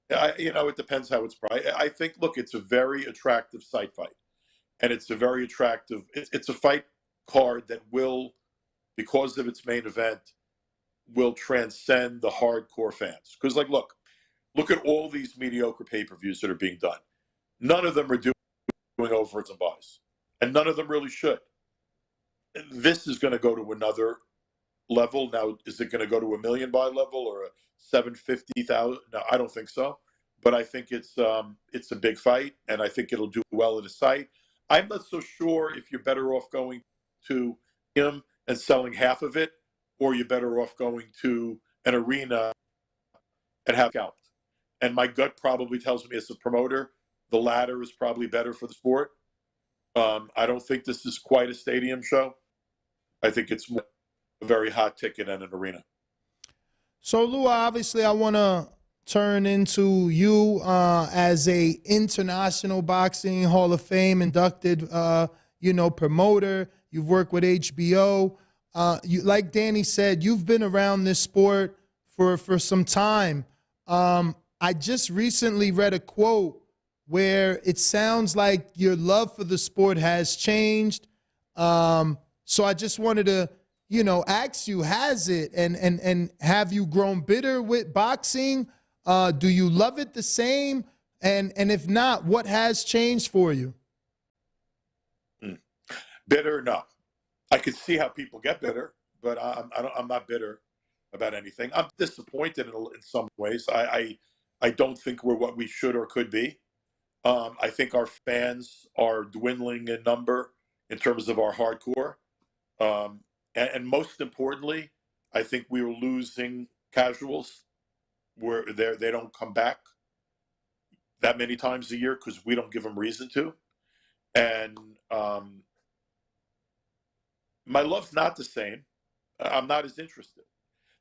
It depends how it's priced. I think, look, it's a very attractive site fight, and it's a very attractive. It's a fight card that will, because of its main event, will transcend the hardcore fans. Because, like, look at all these mediocre pay-per-views that are being done. None of them are doing overs and buys, and none of them really should. This is going to go to another level. Now, is it going to go to a million buy level or a 750,000? No, I don't think so. But I think it's a big fight, and I think it'll do well at a site. I'm not so sure if you're better off going to him and selling half of it, or you're better off going to an arena and have out. And my gut probably tells me as a promoter, the latter is probably better for the sport. I don't think this is quite a stadium show. I think it's more a very hot ticket in an arena. So, Lou, obviously, I want to turn into you as a international boxing Hall of Fame inducted, promoter. You've worked with HBO. Like Danny said, you've been around this sport for some time. I just recently read a quote where it sounds like your love for the sport has changed. So I just wanted to, ask you, has it? And have you grown bitter with boxing? Do you love it the same? And if not, what has changed for you? Bitter? No. I could see how people get bitter, but I'm not bitter about anything. I'm disappointed in some ways. I don't think we're what we should or could be. I think our fans are dwindling in number in terms of our hardcore. And most importantly, I think we are losing casuals where they don't come back that many times a year because we don't give them reason to. And my love's not the same. I'm not as interested.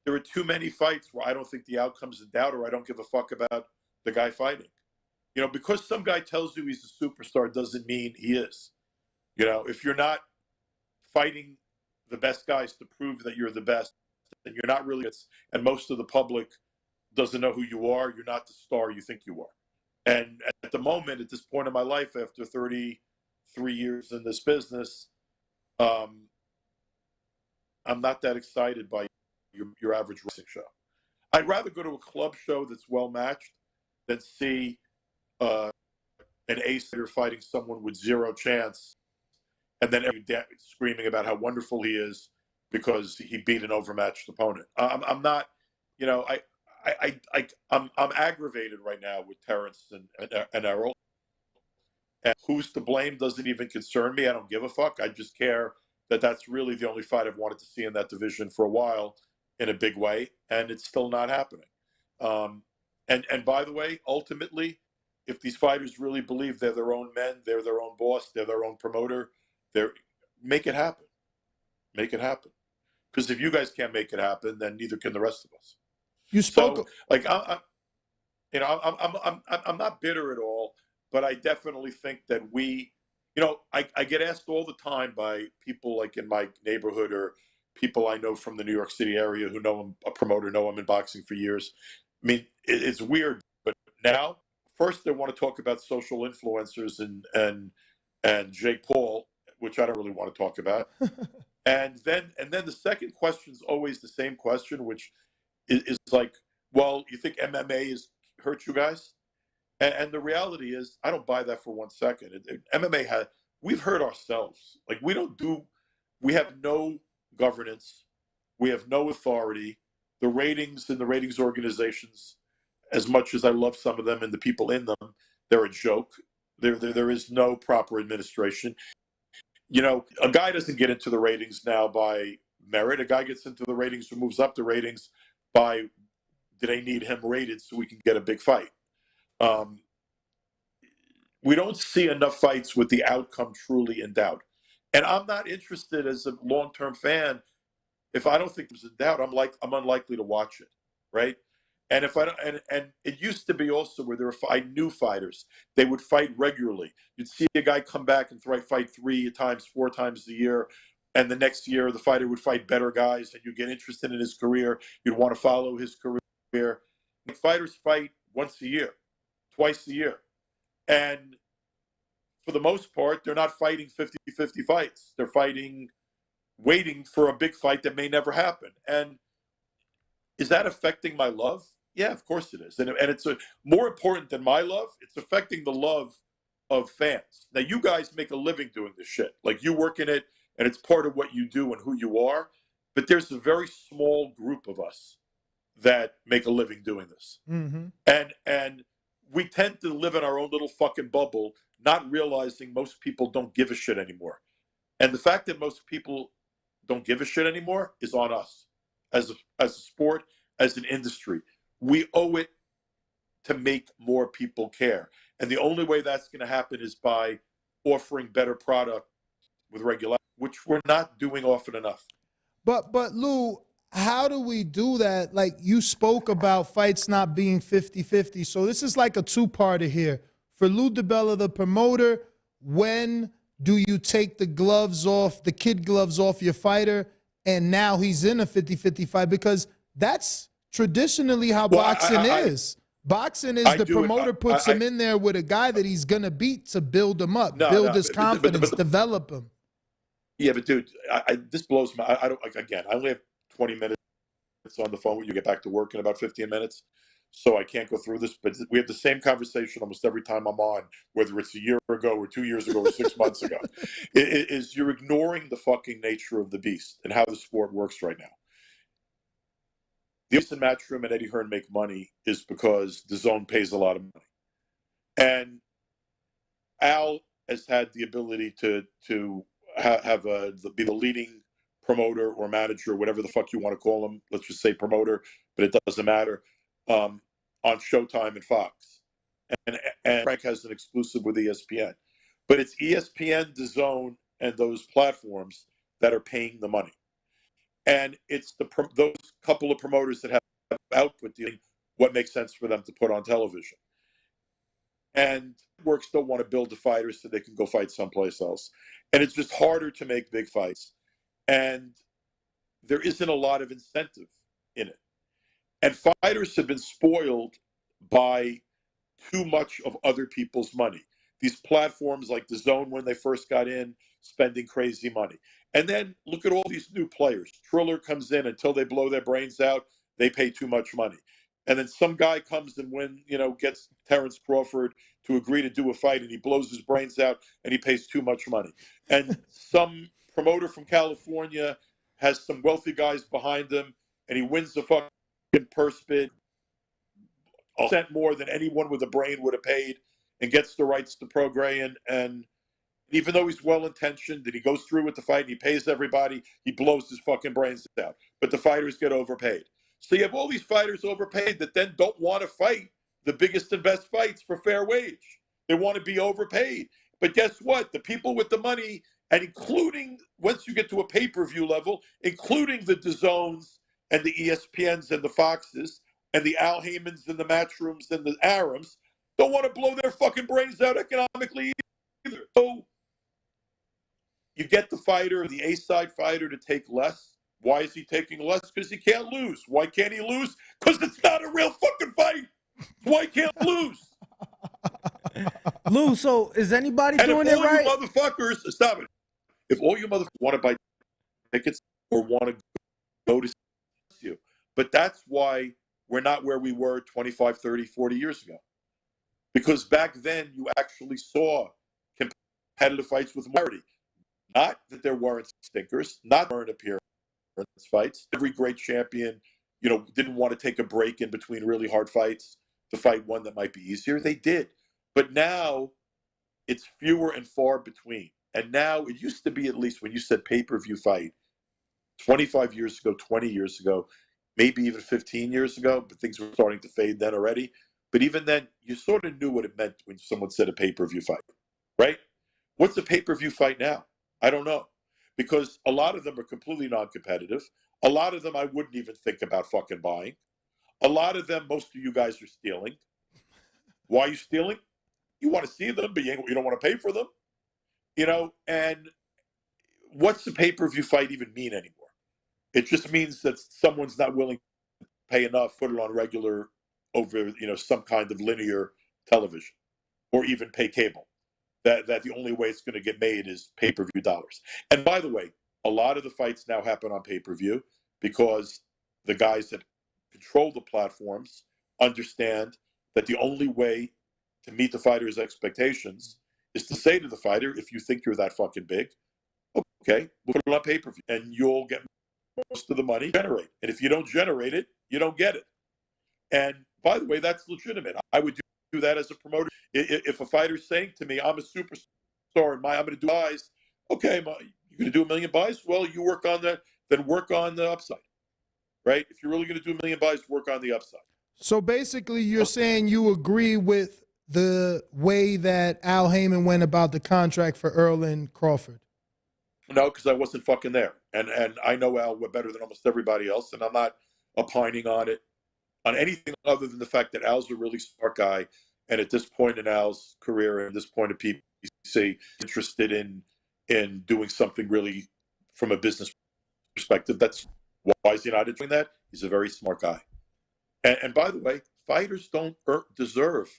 There are too many fights where I don't think the outcome's in doubt, or I don't give a fuck about the guy fighting. Because some guy tells you he's a superstar doesn't mean he is. If you're not fighting the best guys to prove that you're the best, then you're not really, and most of the public doesn't know who you are, you're not the star you think you are. And at the moment, at this point in my life, after 33 years in this business, I'm not that excited by your average wrestling show. I'd rather go to a club show that's well matched than see an ace-hitter fighting someone with zero chance, and then screaming about how wonderful he is because he beat an overmatched opponent. I'm not, I'm aggravated right now with Terrence and Errol. And who's to blame doesn't even concern me. I don't give a fuck. I just care that that's really the only fight I've wanted to see in that division for a while in a big way, and it's still not happening. And by the way, ultimately, if these fighters really believe they're their own men, they're their own boss, they're their own promoter, make it happen. Make it happen. Because if you guys can't make it happen, then neither can the rest of us. You spoke. So, I'm not bitter at all, but I definitely think that I get asked all the time by people like in my neighborhood or people I know from the New York City area who know I'm a promoter, know I'm in boxing for years. I mean, it's weird, but now, first they want to talk about social influencers and Jake Paul, which I don't really want to talk about. and then the second question is always the same question, which is like, well, you think MMA has hurt you guys? And the reality is, I don't buy that for 1 second. MMA we've hurt ourselves. Like we have no governance. We have no authority. The ratings and the ratings organizations, as much as I love some of them and the people in them, they're a joke. There is no proper administration. A guy doesn't get into the ratings now by merit. A guy gets into the ratings or moves up the ratings by, do they need him rated so we can get a big fight? We don't see enough fights with the outcome truly in doubt. And I'm not interested as a long-term fan. If I don't think there's a doubt, I'm unlikely to watch it, right? And if I don't, and it used to be also where there were new fighters. They would fight regularly. You'd see a guy come back and fight 3 times, 4 times a year, and the next year the fighter would fight better guys, and you get interested in his career. You'd want to follow his career. Fighters fight once a year, twice a year. And for the most part, they're not fighting 50-50 fights. They're waiting for a big fight that may never happen. And is that affecting my love? Yeah, of course it is. And it's more important than my love. It's affecting the love of fans. Now, you guys make a living doing this shit. Like, you work in it, and it's part of what you do and who you are. But there's a very small group of us that make a living doing this. Mm-hmm. And we tend to live in our own little fucking bubble, not realizing most people don't give a shit anymore. And the fact that most people don't give a shit anymore is on us as a sport, as an industry. We owe it to make more people care. And the only way that's going to happen is by offering better product with regularity, which we're not doing often enough. But Lou, how do we do that? Like, you spoke about fights not being 50-50. So this is like a two-parter here. For Lou DiBella, the promoter, when do you take the gloves off, the kid gloves off your fighter, and now he's in a 50-50 fight? Because that's traditionally how boxing is. Boxing is the promoter puts him in there with a guy that he's going to beat to build him up, build his confidence, develop him. Yeah, but dude, this blows my. I don't, like, again, I only have 20 minutes on the phone when you get back to work in about 15 minutes, so I can't go through this. But we have the same conversation almost every time I'm on, whether it's a year ago or 2 years ago or 6 months ago. Is you're ignoring the fucking nature of the beast and how the sport works right now. The reason Matchroom and Eddie Hearn make money is because DAZN pays a lot of money, and Al has had the ability to be the leading promoter or manager, whatever the fuck you want to call him. Let's just say promoter, but it doesn't matter. On Showtime and Fox, and Frank has an exclusive with ESPN, but it's ESPN, DAZN, and those platforms that are paying the money, and it's those couple of promoters that have output dealing what makes sense for them to put on television. And networks don't want to build the fighters so they can go fight someplace else. And it's just harder to make big fights. And there isn't a lot of incentive in it. And fighters have been spoiled by too much of other people's money. These platforms like DAZN, when they first got in, spending crazy money. And then look at all these new players. Triller comes in, until they blow their brains out, they pay too much money. And then some guy comes and gets Terrence Crawford to agree to do a fight, and he blows his brains out, and he pays too much money. And some promoter from California has some wealthy guys behind him, and he wins the fucking purse bid, % more than anyone with a brain would have paid, and gets the rights to Prograis. And even though he's well-intentioned, and he goes through with the fight, and he pays everybody, he blows his fucking brains out. But the fighters get overpaid. So you have all these fighters overpaid that then don't want to fight the biggest and best fights for fair wage. They want to be overpaid. But guess what? The people with the money, and including, once you get to a pay-per-view level, including the DAZNs and the ESPNs and the Foxes and the Al Haymans and the Matchrooms and the Arams, don't want to blow their fucking brains out economically either. So you get the fighter, the A-side fighter, to take less. Why is he taking less? Because he can't lose. Why can't he lose? Because it's not a real fucking fight. Why can't lose? Lou, so is anybody doing it right? If all you motherfuckers, stop it. If all you motherfuckers want to buy tickets or want to go to see you, but that's why we're not where we were 25, 30, 40 years ago. Because back then you actually saw competitive fights with clarity. Not that there weren't stinkers, not weren't appearances fights. Every great champion, didn't want to take a break in between really hard fights to fight one that might be easier. They did. But now it's fewer and far between. And now it used to be, at least when you said pay-per-view fight, 25 years ago, 20 years ago, maybe even 15 years ago, but things were starting to fade then already. But even then, you sort of knew what it meant when someone said a pay-per-view fight, right? What's a pay-per-view fight now? I don't know. Because a lot of them are completely non-competitive. A lot of them I wouldn't even think about fucking buying. A lot of them, most of you guys are stealing. Why are you stealing? You want to see them, but you don't want to pay for them. And what's the pay-per-view fight even mean anymore? It just means that someone's not willing to pay enough, put it on regular over some kind of linear television or even pay cable. That the only way it's going to get made is pay-per-view dollars. And by the way, a lot of the fights now happen on pay-per-view because the guys that control the platforms understand that the only way to meet the fighter's expectations is to say to the fighter, if you think you're that fucking big, okay, we'll put it on pay-per-view and you'll get most of the money generate. And if you don't generate it, you don't get it. And by the way, that's legitimate. I would do that as a promoter. If a fighter's saying to me, I'm a superstar and I'm going to do buys, okay, you're going to do 1 million buys? Well, you work on that, then work on the upside, right? If you're really going to do 1 million buys, work on the upside. So basically, you're saying you agree with the way that Al Heyman went about the contract for Earl and Crawford? No, because I wasn't fucking there. And I know Al better than almost everybody else, and I'm not opining on it, on anything other than the fact that Al's a really smart guy, and at this point in Al's career and this point of PBC, interested in doing something really from a business perspective. That's why is he not doing that? He's a very smart guy. And by the way, fighters don't deserve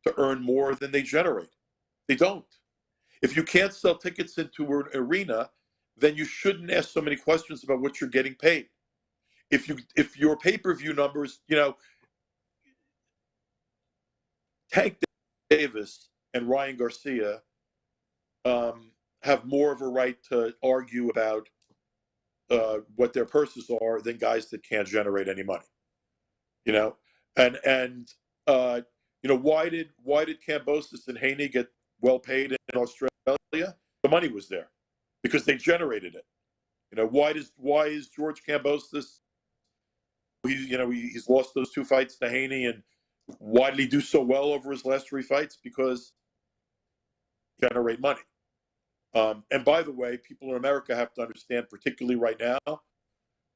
to earn more than they generate. They don't. If you can't sell tickets into an arena, then you shouldn't ask so many questions about what you're getting paid. If your pay-per-view numbers, Tank Davis and Ryan Garcia have more of a right to argue about what their purses are than guys that can't generate any money. Why did Kambosos and Haney get well paid in Australia? The money was there because they generated it. Why is George Kambosos? He's lost those 2 fights to Haney, and why did he do so well over his last 3 fights? Because generate money. And by the way, people in America have to understand, particularly right now,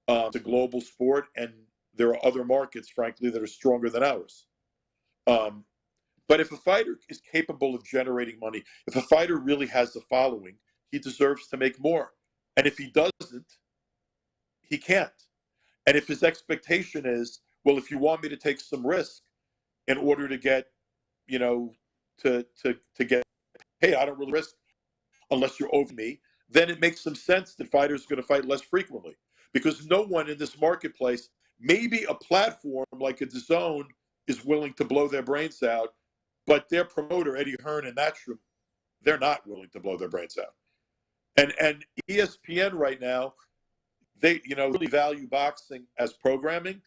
it's a global sport, and there are other markets, frankly, that are stronger than ours. But if a fighter is capable of generating money, if a fighter really has a following, he deserves to make more. And if he doesn't, he can't. And if his expectation is, well, if you want me to take some risk in order to get, to get, hey, I don't really risk unless you're over me, then it makes some sense that fighters are going to fight less frequently. Because no one in this marketplace, maybe a platform like a DAZN, is willing to blow their brains out, but their promoter, Eddie Hearn and Matchroom, they're not willing to blow their brains out. And ESPN right now, they really value boxing as programming,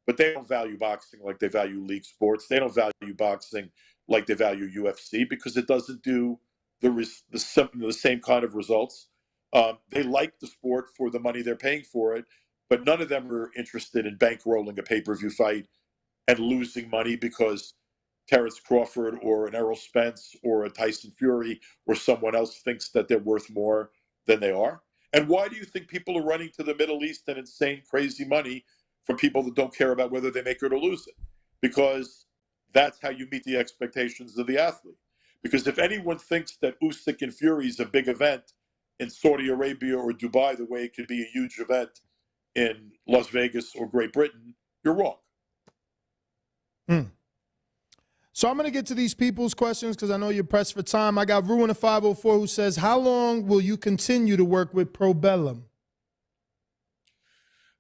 but they don't value boxing like they value league sports. They don't value boxing like they value UFC because it doesn't do the same kind of results. They like the sport for the money they're paying for it, but none of them are interested in bankrolling a pay-per-view fight and losing money because Terrence Crawford or an Errol Spence or a Tyson Fury or someone else thinks that they're worth more than they are. And why do you think people are running to the Middle East and insane, crazy money from people that don't care about whether they make it or lose it? Because that's how you meet the expectations of the athlete. Because if anyone thinks that Usyk and Fury is a big event in Saudi Arabia or Dubai, the way it could be a huge event in Las Vegas or Great Britain, you're wrong. So I'm going to get to these people's questions because I know you're pressed for time. I got Ruin a 504 who says, how long will you continue to work with Probellum?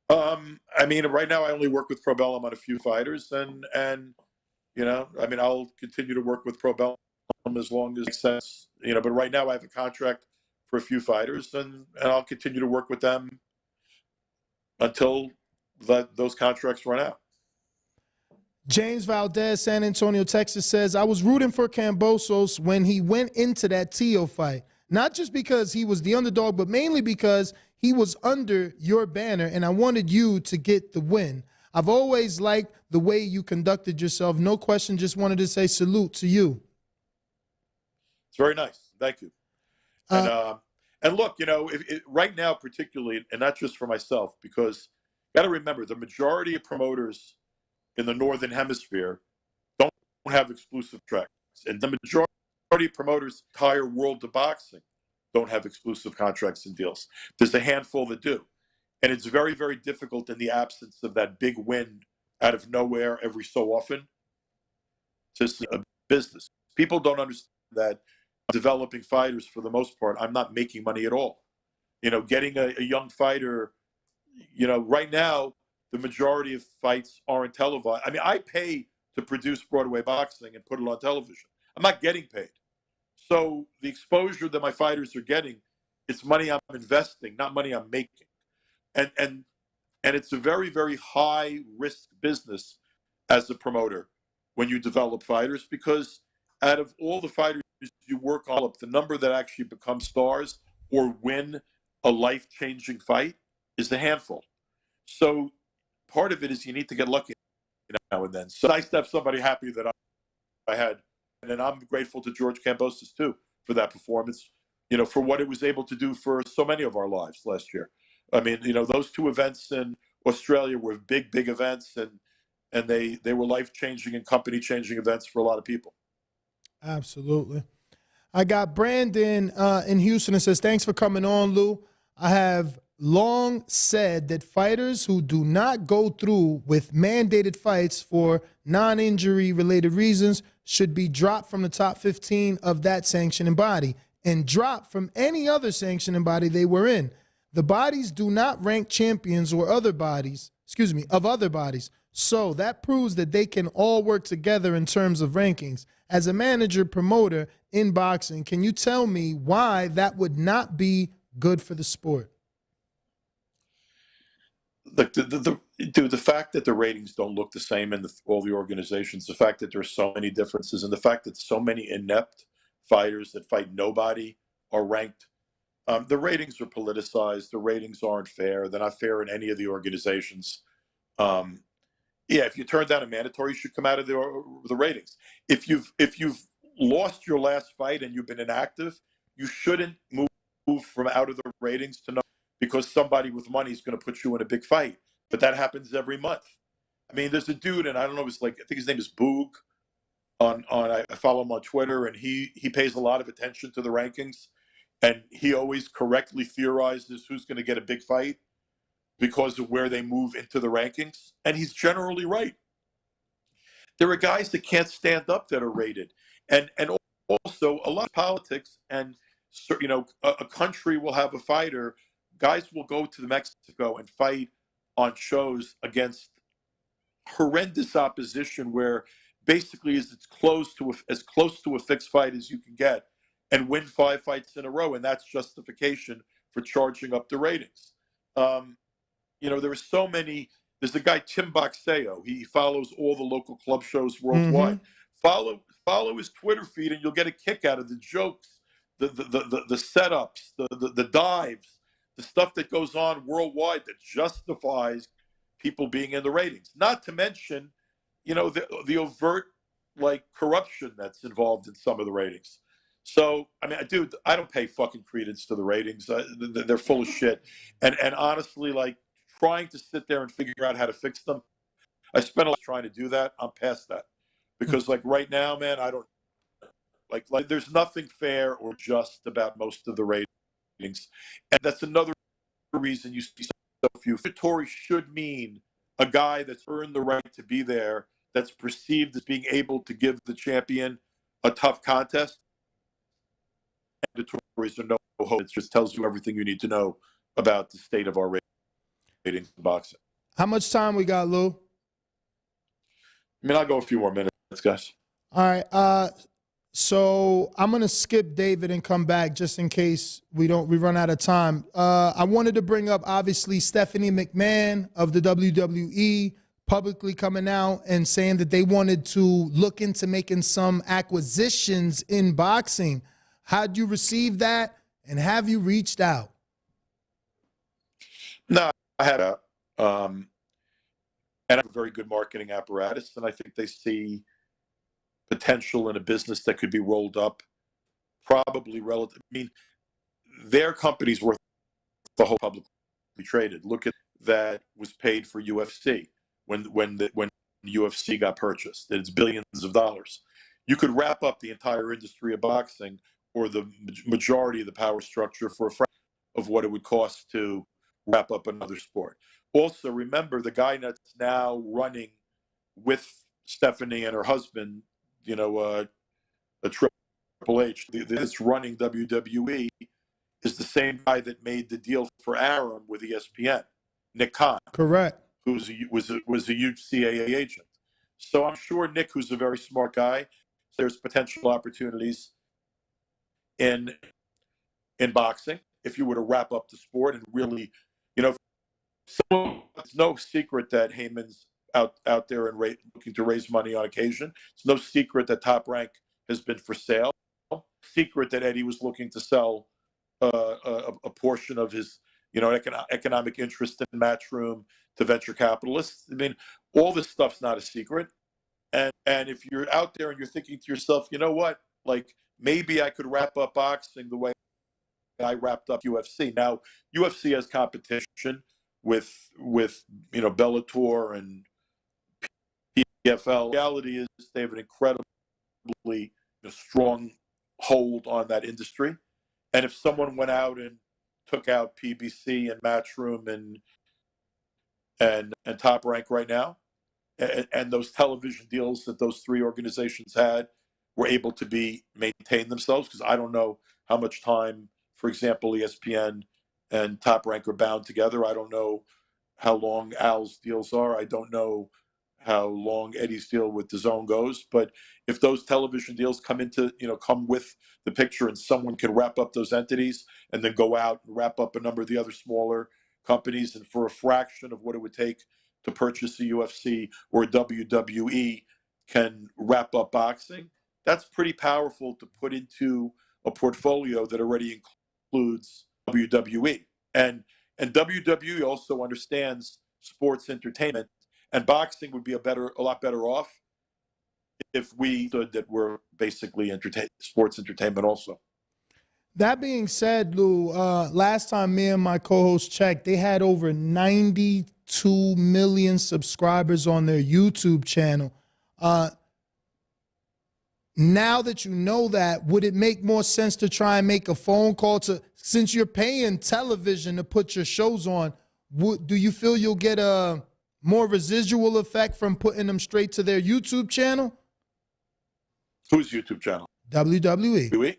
Right now I only work with Probellum on a few fighters, and I'll continue to work with Probellum as long as it makes sense. But right now I have a contract for a few fighters, and I'll continue to work with them until those contracts run out. James Valdez, San Antonio, Texas says, I was rooting for Kambosos when he went into that Tio fight, not just because he was the underdog, but mainly because he was under your banner and I wanted you to get the win. I've always liked the way you conducted yourself. No question, just wanted to say salute to you. It's very nice. Thank you. And look, right now particularly, and not just for myself, because you got to remember the majority of promoters in the Northern Hemisphere don't have exclusive tracks. And the majority of promoters, entire world of boxing, don't have exclusive contracts and deals. There's a handful that do. And it's very, very difficult in the absence of that big win out of nowhere every so often to a business. People don't understand that developing fighters, for the most part, I'm not making money at all. Getting a young fighter, right now, the majority of fights aren't televised. I mean, I pay to produce Broadway boxing and put it on television. I'm not getting paid. So the exposure that my fighters are getting, it's money I'm investing, not money I'm making. And it's a very, very high risk business as a promoter when you develop fighters, because out of all the fighters you work on, the number that actually become stars or win a life-changing fight is a handful. So part of it is you need to get lucky now and then. So nice to have somebody happy that I had. And I'm grateful to George Kambosos, too, for that performance, for what it was able to do for so many of our lives last year. I mean, those two events in Australia were big, big events, and they were life-changing and company-changing events for a lot of people. Absolutely. I got Brandon in Houston that says, thanks for coming on, Lou. I have long said that fighters who do not go through with mandated fights for non-injury related reasons should be dropped from the top 15 of that sanctioning body and dropped from any other sanctioning body they were in. The bodies do not rank champions or other bodies, of other bodies. So that proves that they can all work together in terms of rankings. As a manager promoter in boxing, can you tell me why that would not be good for the sport? Look, the fact that the ratings don't look the same in all the organizations, the fact that there's so many differences, and the fact that so many inept fighters that fight nobody are ranked. The ratings are politicized. The ratings aren't fair. They're not fair in any of the organizations. If you turn down a mandatory, you should come out of the ratings. If you've lost your last fight and you've been inactive, you shouldn't move from out of the ratings to no, because somebody with money is going to put you in a big fight. But that happens every month. I mean, there's a dude, and I don't know, I think his name is Boog. I follow him on Twitter, and he pays a lot of attention to the rankings, and he always correctly theorizes who's going to get a big fight because of where they move into the rankings, and he's generally right. There are guys that can't stand up that are rated, and also a lot of politics, and a country will have a fighter. Guys will go to Mexico and fight on shows against horrendous opposition, where basically is as close to a fixed fight as you can get, and win 5 fights in a row, and that's justification for charging up the ratings. There are so many. There's a guy, Tim Boxeo. He follows all the local club shows worldwide. Mm-hmm. Follow his Twitter feed, and you'll get a kick out of the jokes, the setups, the dives, the stuff that goes on worldwide that justifies people being in the ratings. Not to mention, the overt corruption that's involved in some of the ratings. So, I mean, dude, I don't pay fucking credence to the ratings. They're full of shit. And honestly, trying to sit there and figure out how to fix them, I spent a lot trying to do that. I'm past that. Because, right now, man, I don't, there's nothing fair or just about most of the ratings. And that's another reason you see so few. Mandatory should mean a guy that's earned the right to be there, that's perceived as being able to give the champion a tough contest. Mandatories are no hope. It just tells you everything you need to know about the state of our ratings in boxing. How much time we got, Lou? I mean, I'll go a few more minutes, guys. All right. So I'm gonna skip David and come back just in case we run out of time. I wanted to bring up obviously Stephanie McMahon of the WWE publicly coming out and saying that they wanted to look into making some acquisitions in boxing. How'd you receive that, and have you reached out? No, I had a and I have a very good marketing apparatus, and I think they see potential in a business that could be rolled up, probably relative. I mean, their company's worth the whole publicly traded. Look at that was paid for UFC when UFC got purchased. It's billions of dollars. You could wrap up the entire industry of boxing, or the majority of the power structure, for a fraction of what it would cost to wrap up another sport. Also, remember the guy that's now running with Stephanie and her husband, a Triple H. This running WWE is the same guy that made the deal for Aram with ESPN, Nick Khan, Correct. who was a huge CAA agent. So I'm sure Nick, who's a very smart guy, there's potential opportunities in boxing if you were to wrap up the sport and really, so it's no secret that Heyman's out there and looking to raise money on occasion. It's no secret that Top Rank has been for sale. Secret that Eddie was looking to sell a portion of his, economic interest in Matchroom to venture capitalists. I mean, all this stuff's not a secret. And if you're out there and you're thinking to yourself, you know what, like maybe I could wrap up boxing the way I wrapped up UFC. Now, UFC has competition with Bellator and PFL. The reality is they have an incredibly strong hold on that industry. And if someone went out and took out PBC and Matchroom and Top Rank right now, and those television deals that those three organizations had were able to maintain themselves, because I don't know how much time, for example, ESPN and Top Rank are bound together. I don't know how long Al's deals are. I don't know how long Eddie's deal with DAZN goes. But if those television deals come with the picture and someone can wrap up those entities and then go out and wrap up a number of the other smaller companies, and for a fraction of what it would take to purchase a UFC or a WWE can wrap up boxing, that's pretty powerful to put into a portfolio that already includes WWE. And WWE also understands sports entertainment, and boxing would be a lot better off if we stood that we're basically sports entertainment also. That being said, Lou, last time me and my co-host checked, they had over 92 million subscribers on their YouTube channel. Now that you know that, would it make more sense to try and make a phone call since you're paying television to put your shows on, do you feel you'll get a more residual effect from putting them straight to their YouTube channel? Whose YouTube channel? WWE.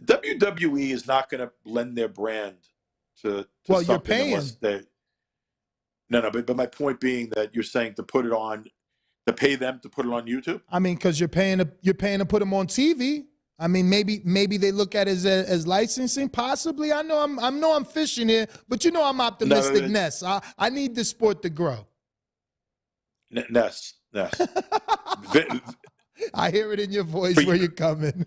WWE is not going to lend their brand to something you're paying. Unless they. No, but my point being that you're saying to pay them to put it on YouTube. I mean, because you're paying to put them on TV. I mean, maybe they look at it as licensing, possibly. I know I'm fishing here, but I'm optimistic. Ness, I need the sport to grow. Ness. I hear it in your voice where you're coming.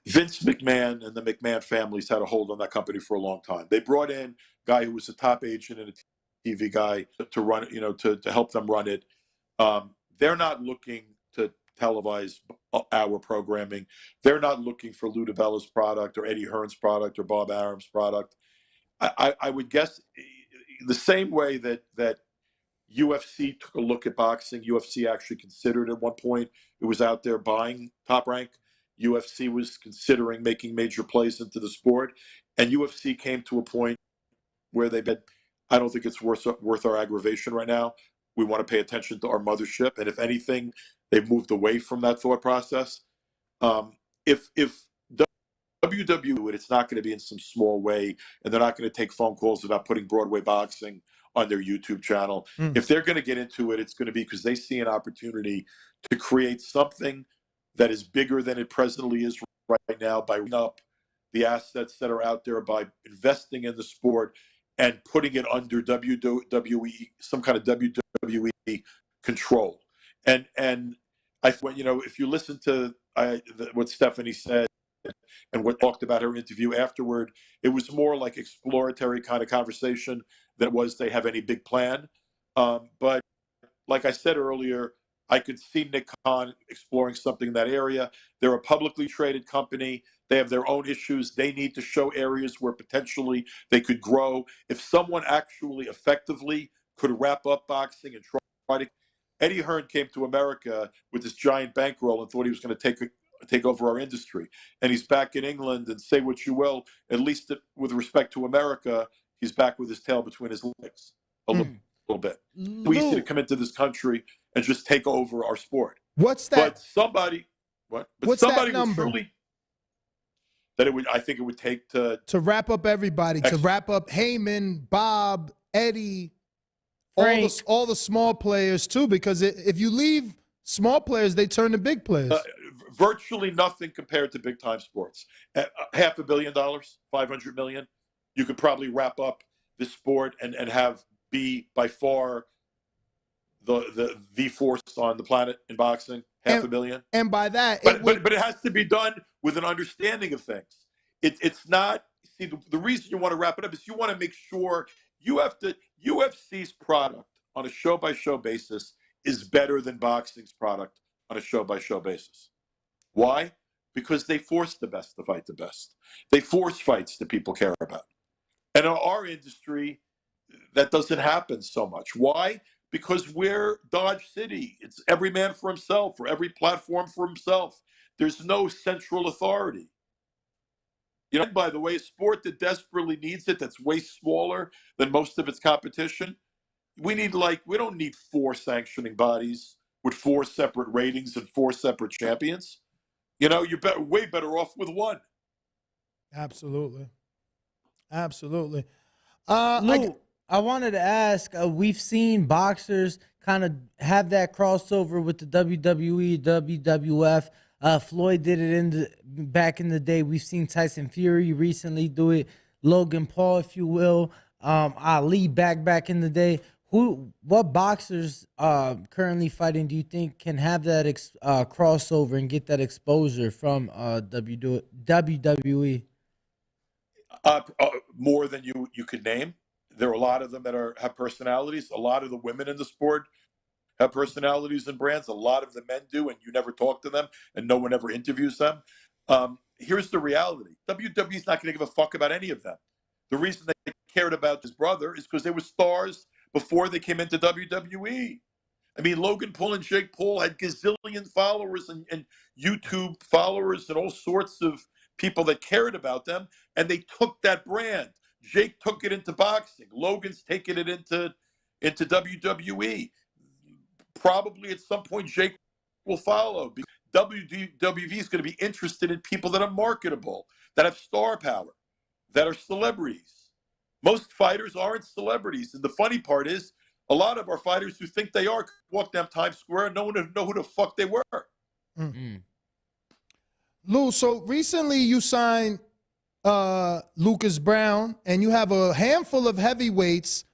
Vince McMahon and the McMahon families had a hold on that company for a long time. They brought in a guy who was a top agent and a TV guy to run it, to help them run it. They're not looking to televise our programming. They're not looking for Lou DiBella's product or Eddie Hearn's product or Bob Arum's product. I would guess the same way that UFC took a look at boxing. UFC actually considered at one point, it was out there buying Top Rank. UFC was considering making major plays into the sport, and UFC came to a point where they said, I don't think it's worth our aggravation right now. We want to pay attention to our mothership. And if anything, they've moved away from that thought process. If WWE, it's not going to be in some small way, and they're not going to take phone calls about putting Broadway boxing on their YouTube channel. If they're going to get into it, it's going to be because they see an opportunity to create something that is bigger than it presently is right now by bringing up the assets that are out there, by investing in the sport and putting it under WWE, some kind of WWE control. And if you listen to what Stephanie said and what talked about her interview afterward, it was more like exploratory kind of conversation than it was they have any big plan. But like I said earlier, I could see Nick Khan exploring something in that area. They're a publicly traded company. They have their own issues. They need to show areas where potentially they could grow. If someone actually effectively could wrap up boxing and try to... Eddie Hearn came to America with this giant bankroll and thought he was going to take over our industry. And he's back in England, and say what you will, at least with respect to America, he's back with his tail between his legs. little bit. We easy to Lou, come into this country and just take over our sport. what's But that? somebody, what? But What's that somebody would number surely that it would. I think it would take to to wrap up everybody? To wrap up Heyman, Bob, Eddie, Frank. all the small players too. Because if you leave small players, they turn to big players. Virtually nothing compared to big time sports. $500 million, 500 million. You could probably wrap up this sport and have be by far the force on the planet in boxing. $500 million. And by that, but it has to be done with an understanding of things. It's not. See, the reason you want to wrap it up is you want to make sure UFC's product on a show by show basis is better than boxing's product on a show by show basis. Why? Because they force the best to fight the best. They force fights that people care about. And in our industry, that doesn't happen so much. Why? Because we're Dodge City. It's every man for himself, or every platform for himself. There's no central authority. You know, by the way, a sport that desperately needs it, that's way smaller than most of its competition, we don't need 4 sanctioning bodies with 4 separate ratings and 4 separate champions. You know, you're way better off with 1. Absolutely. Absolutely. Lou, I wanted to ask, we've seen boxers kind of have that crossover with the WWE, WWF. Floyd did it back in the day. We've seen Tyson Fury recently do it. Logan Paul, if you will. Ali back in the day. What boxers currently fighting do you think can have that crossover and get that exposure from WWE? More than you could name. There are a lot of them that have personalities. A lot of the women in the sport have personalities and brands. A lot of the men do, and you never talk to them, and no one ever interviews them. Here's the reality. WWE's not going to give a fuck about any of them. The reason they cared about his brother is because they were stars before they came into WWE. I mean, Logan Paul and Jake Paul had gazillion followers and YouTube followers and all sorts of people that cared about them, and they took that brand. Jake took it into boxing. Logan's taking it into WWE. Probably at some point Jake will follow. WWE is going to be interested in people that are marketable, that have star power, that are celebrities. Most fighters aren't celebrities. And the funny part is, a lot of our fighters who think they are walk down Times Square and no one would know who the fuck they were. Lou, so recently you signed Lucas Brown, and you have a handful of heavyweights.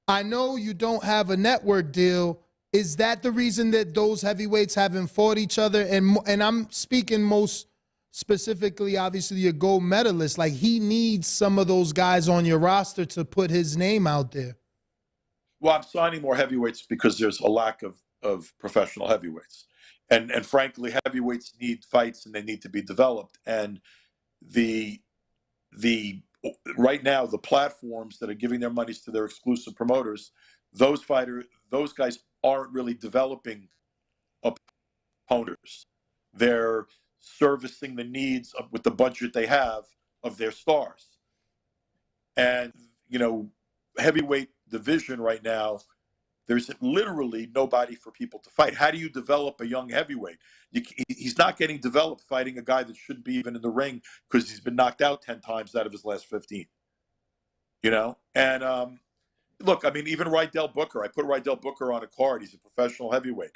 I know you don't have a network deal. Is that the reason that those heavyweights haven't fought each other? And I'm speaking most specifically, obviously, your gold medalist. Like, he needs some of those guys on your roster to put his name out there. Well, I'm signing more heavyweights because there's a lack of professional heavyweights. And frankly, heavyweights need fights and they need to be developed. And right now, the platforms that are giving their monies to their exclusive promoters, those guys aren't really developing opponents. They're servicing the needs with the budget they have of their stars. And, you know, heavyweight division right now, there's literally nobody for people to fight. How do you develop a young heavyweight? He's not getting developed fighting a guy that shouldn't be even in the ring because he's been knocked out 10 times out of his last 15. You know? And look, I mean, even Rydell Booker, I put Rydell Booker on a card. He's a professional heavyweight.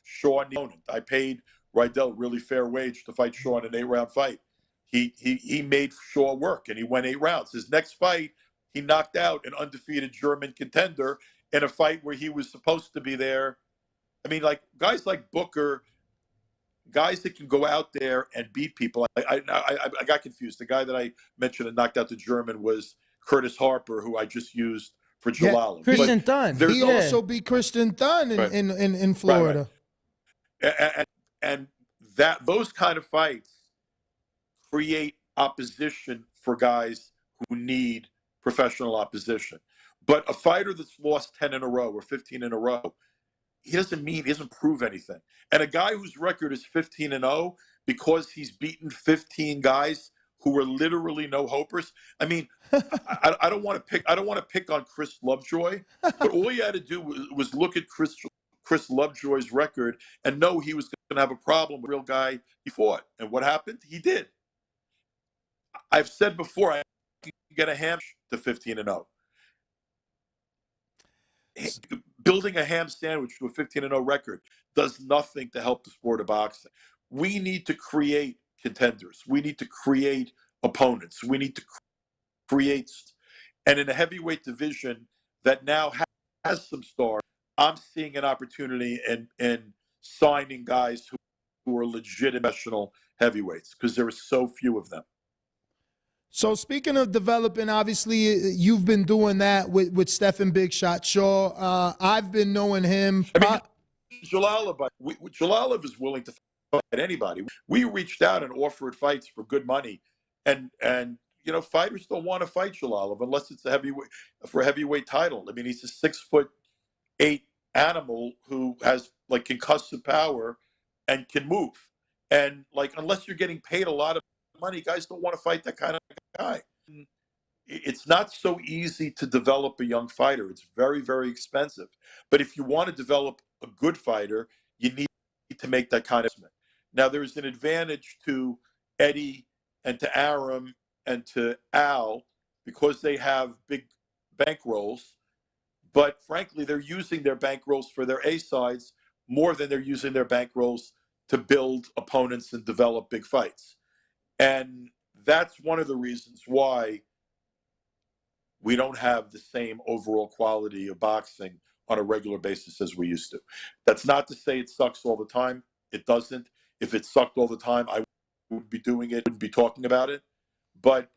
Sean, I paid Rydell really fair wage to fight Shaw in an 8-round fight. He made Shaw work, and he went 8 rounds. His next fight, he knocked out an undefeated German contender in a fight where he was supposed to be there. I mean, like, guys like Booker, guys that can go out there and beat people. I got confused. The guy that I mentioned and knocked out the German was Curtis Harper, who I just used for Jalal. Christian Thun. He also beat Christian Thun in Florida. Right. And those kind of fights create opposition for guys who need professional opposition. But a fighter that's lost 10 in a row or 15 in a row, he doesn't prove anything. And a guy whose record is 15-0 because he's beaten 15 guys who were literally no hopers. I mean, I don't want to pick. I don't want to pick on Chris Lovejoy, but all you had to do was look at Chris Lovejoy's record and know he was going to have a problem with the real guy he fought. And what happened? He did. I've said before, I can get a ham to 15-0. Building a ham sandwich to a 15-0 record does nothing to help the sport of boxing. We need to create contenders. We need to create opponents. We need to create, and in a heavyweight division that now has some stars, I'm seeing an opportunity in signing guys who are legit professional heavyweights because there are so few of them. So speaking of developing, obviously you've been doing that with Stephen Big Shot Shaw. I've been knowing him. I mean, Jalal is willing to fight anybody. We reached out and offered fights for good money, and you know, fighters don't want to fight Jalal unless it's a heavyweight title. I mean, he's a 6'8" animal who has like concussive power and can move, and like unless you're getting paid a lot of money, guys don't want to fight that kind of guy. It's not so easy to develop a young fighter. It's very, very expensive. But if you want to develop a good fighter, you need to make that kind of investment. Now, there's an advantage to Eddie and to Aram and to Al because they have big bankrolls. But frankly, they're using their bankrolls for their A-sides more than they're using their bankrolls to build opponents and develop big fights. And that's one of the reasons why we don't have the same overall quality of boxing on a regular basis as we used to. That's not to say it sucks all the time. It doesn't. If it sucked all the time, I wouldn't be doing it, wouldn't be talking about it. But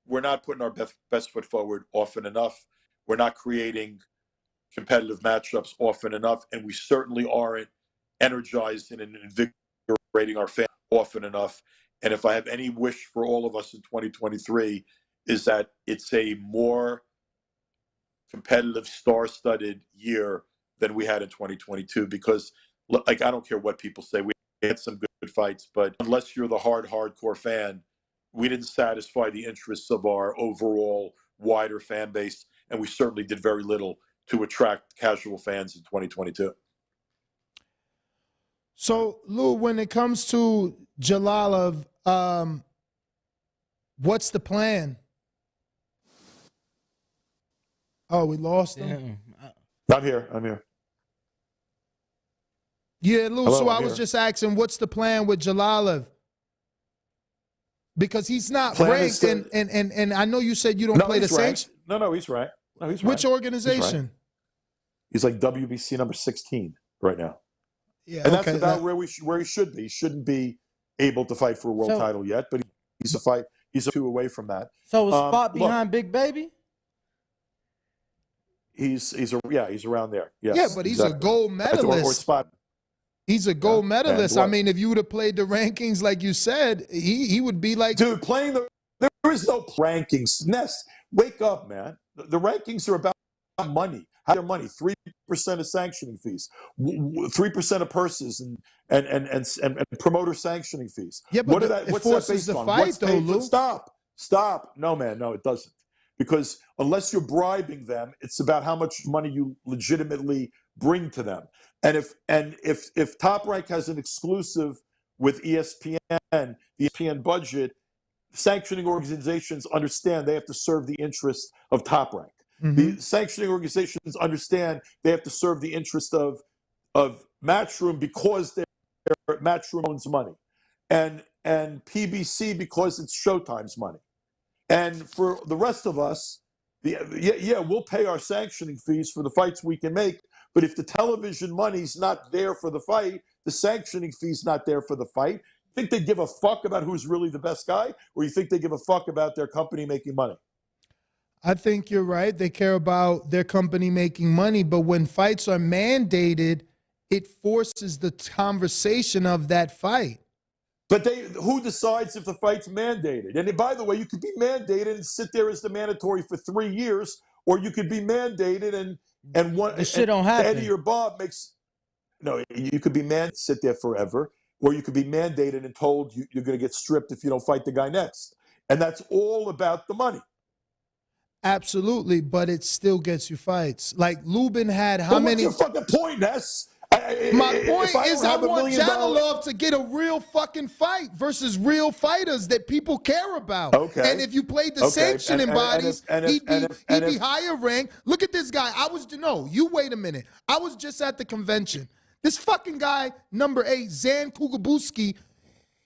we're not putting our best foot forward often enough. We're not creating competitive matchups often enough. And we certainly aren't energizing and invigorating our fans often enough. And if I have any wish for all of us in 2023 is that it's a more competitive, star-studded year than we had in 2022. Because, like, I don't care what people say, we had some good fights, but unless you're the hardcore fan, we didn't satisfy the interests of our overall wider fan base, and we certainly did very little to attract casual fans in 2022. So, Lou, when it comes to Jalalov, what's the plan? Oh, we lost him? I'm here. Yeah, Lou, Hello, so I I'm was here. just asking, what's the plan with Jalalov? Because he's not Plan ranked, is to- and I know you said you don't play the he's Saints. ranked. No, he's right. No, he's Which right. organization? He's like WBC number 16 right now. Yeah, And okay. that's about where he should be. He shouldn't be able to fight for a world title yet, but he's a 2 away from that. So a spot Look, behind Big Baby? he's around there. Yes, yeah, but he's a gold medalist. Or spot. He's a gold medalist. and I mean, if you would have played the rankings like you said, he would be like, Dude, there is no rankings. Ness, wake up, man. The rankings are about money. How their money? 3% of sanctioning fees, 3% of purses, and promoter sanctioning fees. yeah, but What's forces that based the on? fight, What's though, paid for? Lou. Stop. No, man, no, it doesn't. Because unless you're bribing them, it's about how much money you legitimately bring to them. And if Top Rank has an exclusive with ESPN, the ESPN budget, sanctioning organizations understand they have to serve the interests of Top Rank. Mm-hmm. The sanctioning organizations understand they have to serve the interest of Matchroom because Matchroom owns money, and PBC because it's Showtime's money. And for the rest of us, we'll pay our sanctioning fees for the fights we can make. But if the television money's not there for the fight, the sanctioning fee's not there for the fight. Think they give a fuck about who's really the best guy, or you think they give a fuck about their company making money? I think you're right. They care about their company making money, but when fights are mandated, it forces the conversation of that fight. But who decides if the fight's mandated? And by the way, you could be mandated and sit there as the mandatory for 3 years, or you could be mandated and one The shit don't happen. Eddie or Bob makes. No, you could be mandated, sit there forever, or you could be mandated and told you're going to get stripped if you don't fight the guy next. And that's all about the money. Absolutely, but it still gets you fights. Like Lubin had how But many? what's your fucking point, Ness? My point is, I $1 want million Janilov to get a real fucking fight versus real fighters that people care about. Okay. And if you played the sanctioning bodies, he'd be higher ranked. Look at this guy. You wait a minute. I was just at the convention. This fucking guy, number 8, Zan Kugabuski,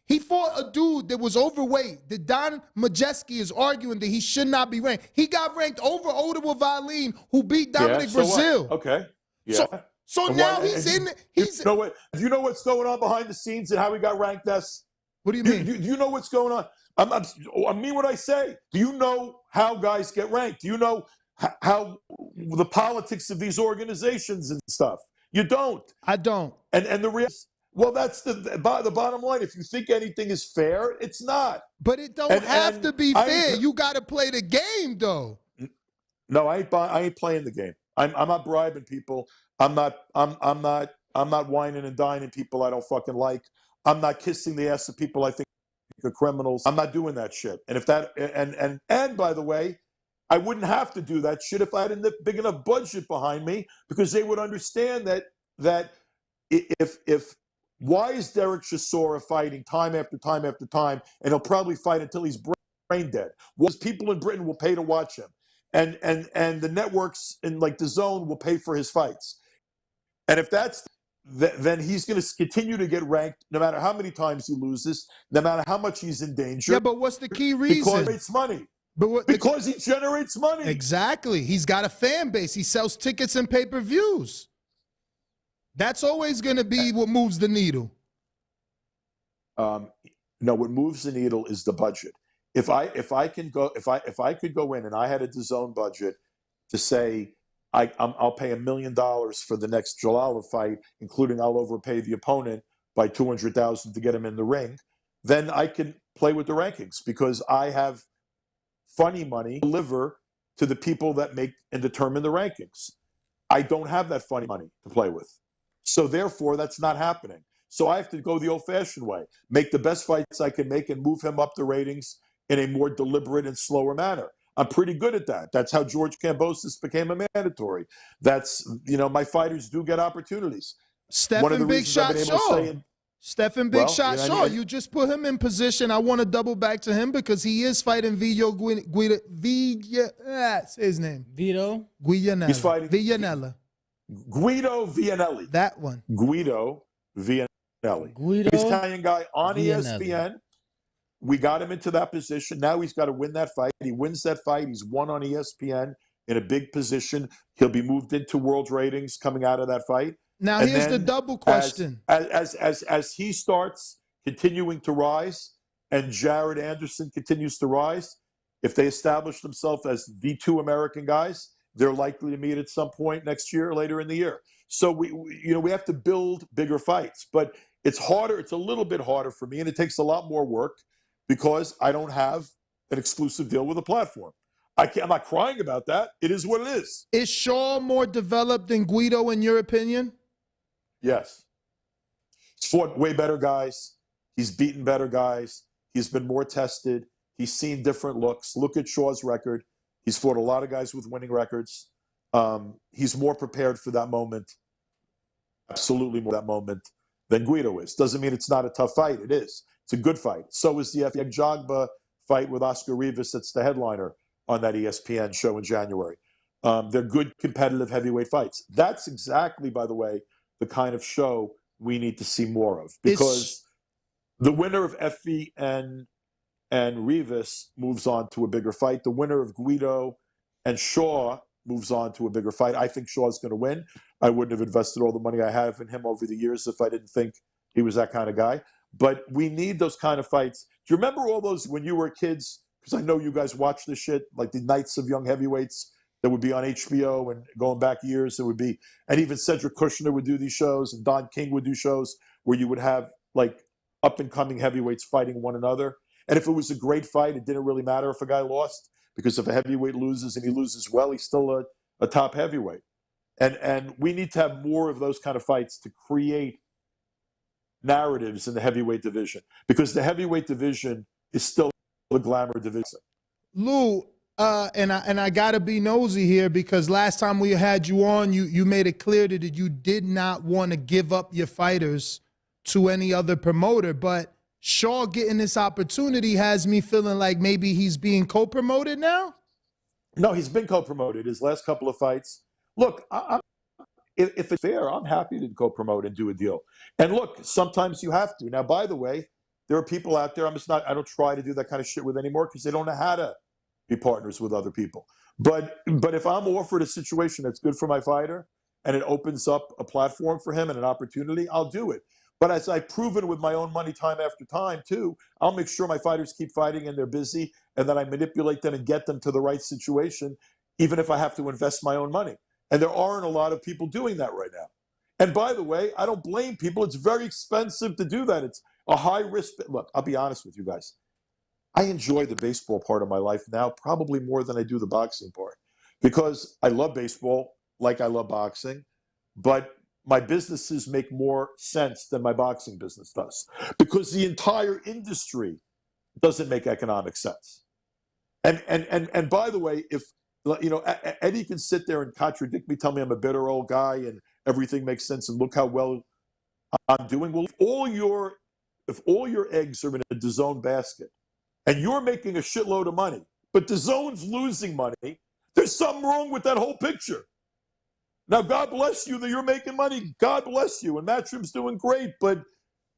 he fought a dude that was overweight. That Don Majeski is arguing that he should not be ranked. He got ranked over Odawa Valine, who beat Dominic Brazil. What? Okay. Yeah. So now he's in. He's. Do you know what's going on behind the scenes and how he got ranked? What do you mean? Do you know what's going on? I mean what I say. Do you know how guys get ranked? Do you know how the politics of these organizations and stuff? You don't. I don't. And the real. Well, that's the bottom line. If you think anything is fair, it's not. But it don't have to be fair. You got to play the game, though. No, I ain't playing the game. I'm not bribing people. I'm not whining and dining people I don't fucking like. I'm not kissing the ass of people I think are criminals. I'm not doing that shit. And if that and by the way, I wouldn't have to do that shit if I had a big enough budget behind me, because they would understand that if why is Derek Chisora fighting time after time after time, and he'll probably fight until he's brain dead? Well, people in Britain will pay to watch him, and the networks in like the Zone will pay for his fights. And if that's then he's going to continue to get ranked no matter how many times he loses, no matter how much he's in danger. Yeah, but what's the key reason? Because it's money. Because he generates money. Exactly. He's got a fan base. He sells tickets and pay-per-views. That's always going to be what moves the needle. No, what moves the needle is the budget. If I could go in and I had a DAZN budget to say I'll pay $1 million for the next Jalala fight, including I'll overpay the opponent by $200,000 to get him in the ring, then I can play with the rankings, because I have funny money to deliver to the people that make and determine the rankings. I don't have that funny money to play with. So therefore, that's not happening. So I have to go the old-fashioned way, make the best fights I can make and move him up the ratings in a more deliberate and slower manner. I'm pretty good at that. That's how George Kambosos became a mandatory. That's, my fighters do get opportunities. Stephen Big Shot Shaw. Stephen Big Shot Shaw. You just put him in position. I want to double back to him because he is fighting Vito Guida. That's his name. Vito? Guianella. He's fighting Villanella. Guido Vianelli. That one. Guido Vianelli. Guido. He's Italian guy on Vianelli. ESPN. We got him into that position. Now he's got to win that fight. He wins that fight. He's won on ESPN in a big position. He'll be moved into world ratings coming out of that fight. Now And here's then the double question. As he starts continuing to rise and Jared Anderson continues to rise, if they establish themselves as the two American guys, they're likely to meet at some point next year, later in the year. So we have to build bigger fights, but it's harder. It's a little bit harder for me, and it takes a lot more work because I don't have an exclusive deal with a platform. I'm not crying about that. It is what it is. Is Shaw more developed than Guido, in your opinion? Yes. He's fought way better guys. He's beaten better guys. He's been more tested. He's seen different looks. Look at Shaw's record. He's fought a lot of guys with winning records. He's more prepared for that moment, absolutely more that moment, than Guido is. Doesn't mean it's not a tough fight. It is. It's a good fight. So is the Jagba fight with Oscar Rivas. That's the headliner on that ESPN show in January. They're good competitive heavyweight fights. That's exactly, by the way, the kind of show we need to see more of, because the winner of Effie and Rivas moves on to a bigger fight. The winner of Guido and Shaw moves on to a bigger fight. I think Shaw's going to win. I wouldn't have invested all the money I have in him over the years if I didn't think he was that kind of guy. But we need those kind of fights. Do you remember all those when you were kids? Because I know you guys watch this shit, like the Nights of Young Heavyweights that would be on HBO, and going back years, it would be, and even Cedric Kushner would do these shows, and Don King would do shows where you would have like up-and-coming heavyweights fighting one another. And if it was a great fight, it didn't really matter if a guy lost, because if a heavyweight loses and he loses well, he's still a top heavyweight. And we need to have more of those kind of fights to create narratives in the heavyweight division, because the heavyweight division is still the glamour division. Lou, and I gotta be nosy here because last time we had you on, you made it clear that you did not want to give up your fighters to any other promoter, but Shaw getting this opportunity has me feeling like maybe he's being co-promoted now. No, he's been co-promoted his last couple of fights. Look, if it's fair, I'm happy to co-promote and do a deal. And look, sometimes you have to. Now, by the way, there are people out there. I don't try to do that kind of shit with anymore because they don't know how to be partners with other people. But if I'm offered a situation that's good for my fighter and it opens up a platform for him and an opportunity, I'll do it. But as I've proven with my own money time after time, too, I'll make sure my fighters keep fighting and they're busy and that I manipulate them and get them to the right situation, even if I have to invest my own money. And there aren't a lot of people doing that right now. And by the way, I don't blame people. It's very expensive to do that. It's a high risk. Look, I'll be honest with you guys. I enjoy the baseball part of my life now probably more than I do the boxing part because I love baseball like I love boxing, but my businesses make more sense than my boxing business does because the entire industry doesn't make economic sense. And by the way, if Eddie can sit there and contradict me, tell me I'm a bitter old guy and everything makes sense and look how well I'm doing. Well, if all your eggs are in a DAZN basket and you're making a shitload of money, but DAZN's losing money, there's something wrong with that whole picture. Now, God bless you that you're making money. God bless you. And Matchroom's doing great. But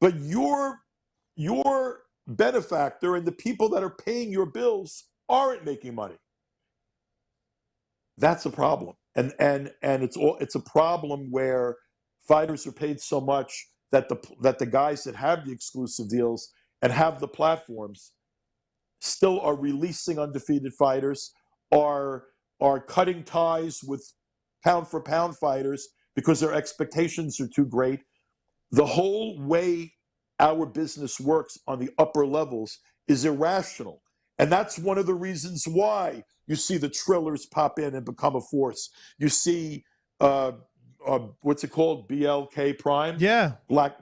your benefactor and the people that are paying your bills aren't making money. That's a problem. And it's a problem where fighters are paid so much that the guys that have the exclusive deals and have the platforms still are releasing undefeated fighters, are cutting ties with pound-for-pound fighters because their expectations are too great. The whole way our business works on the upper levels is irrational. And that's one of the reasons why you see the Trillers pop in and become a force. You see, what's it called? BLK Prime? Yeah. Black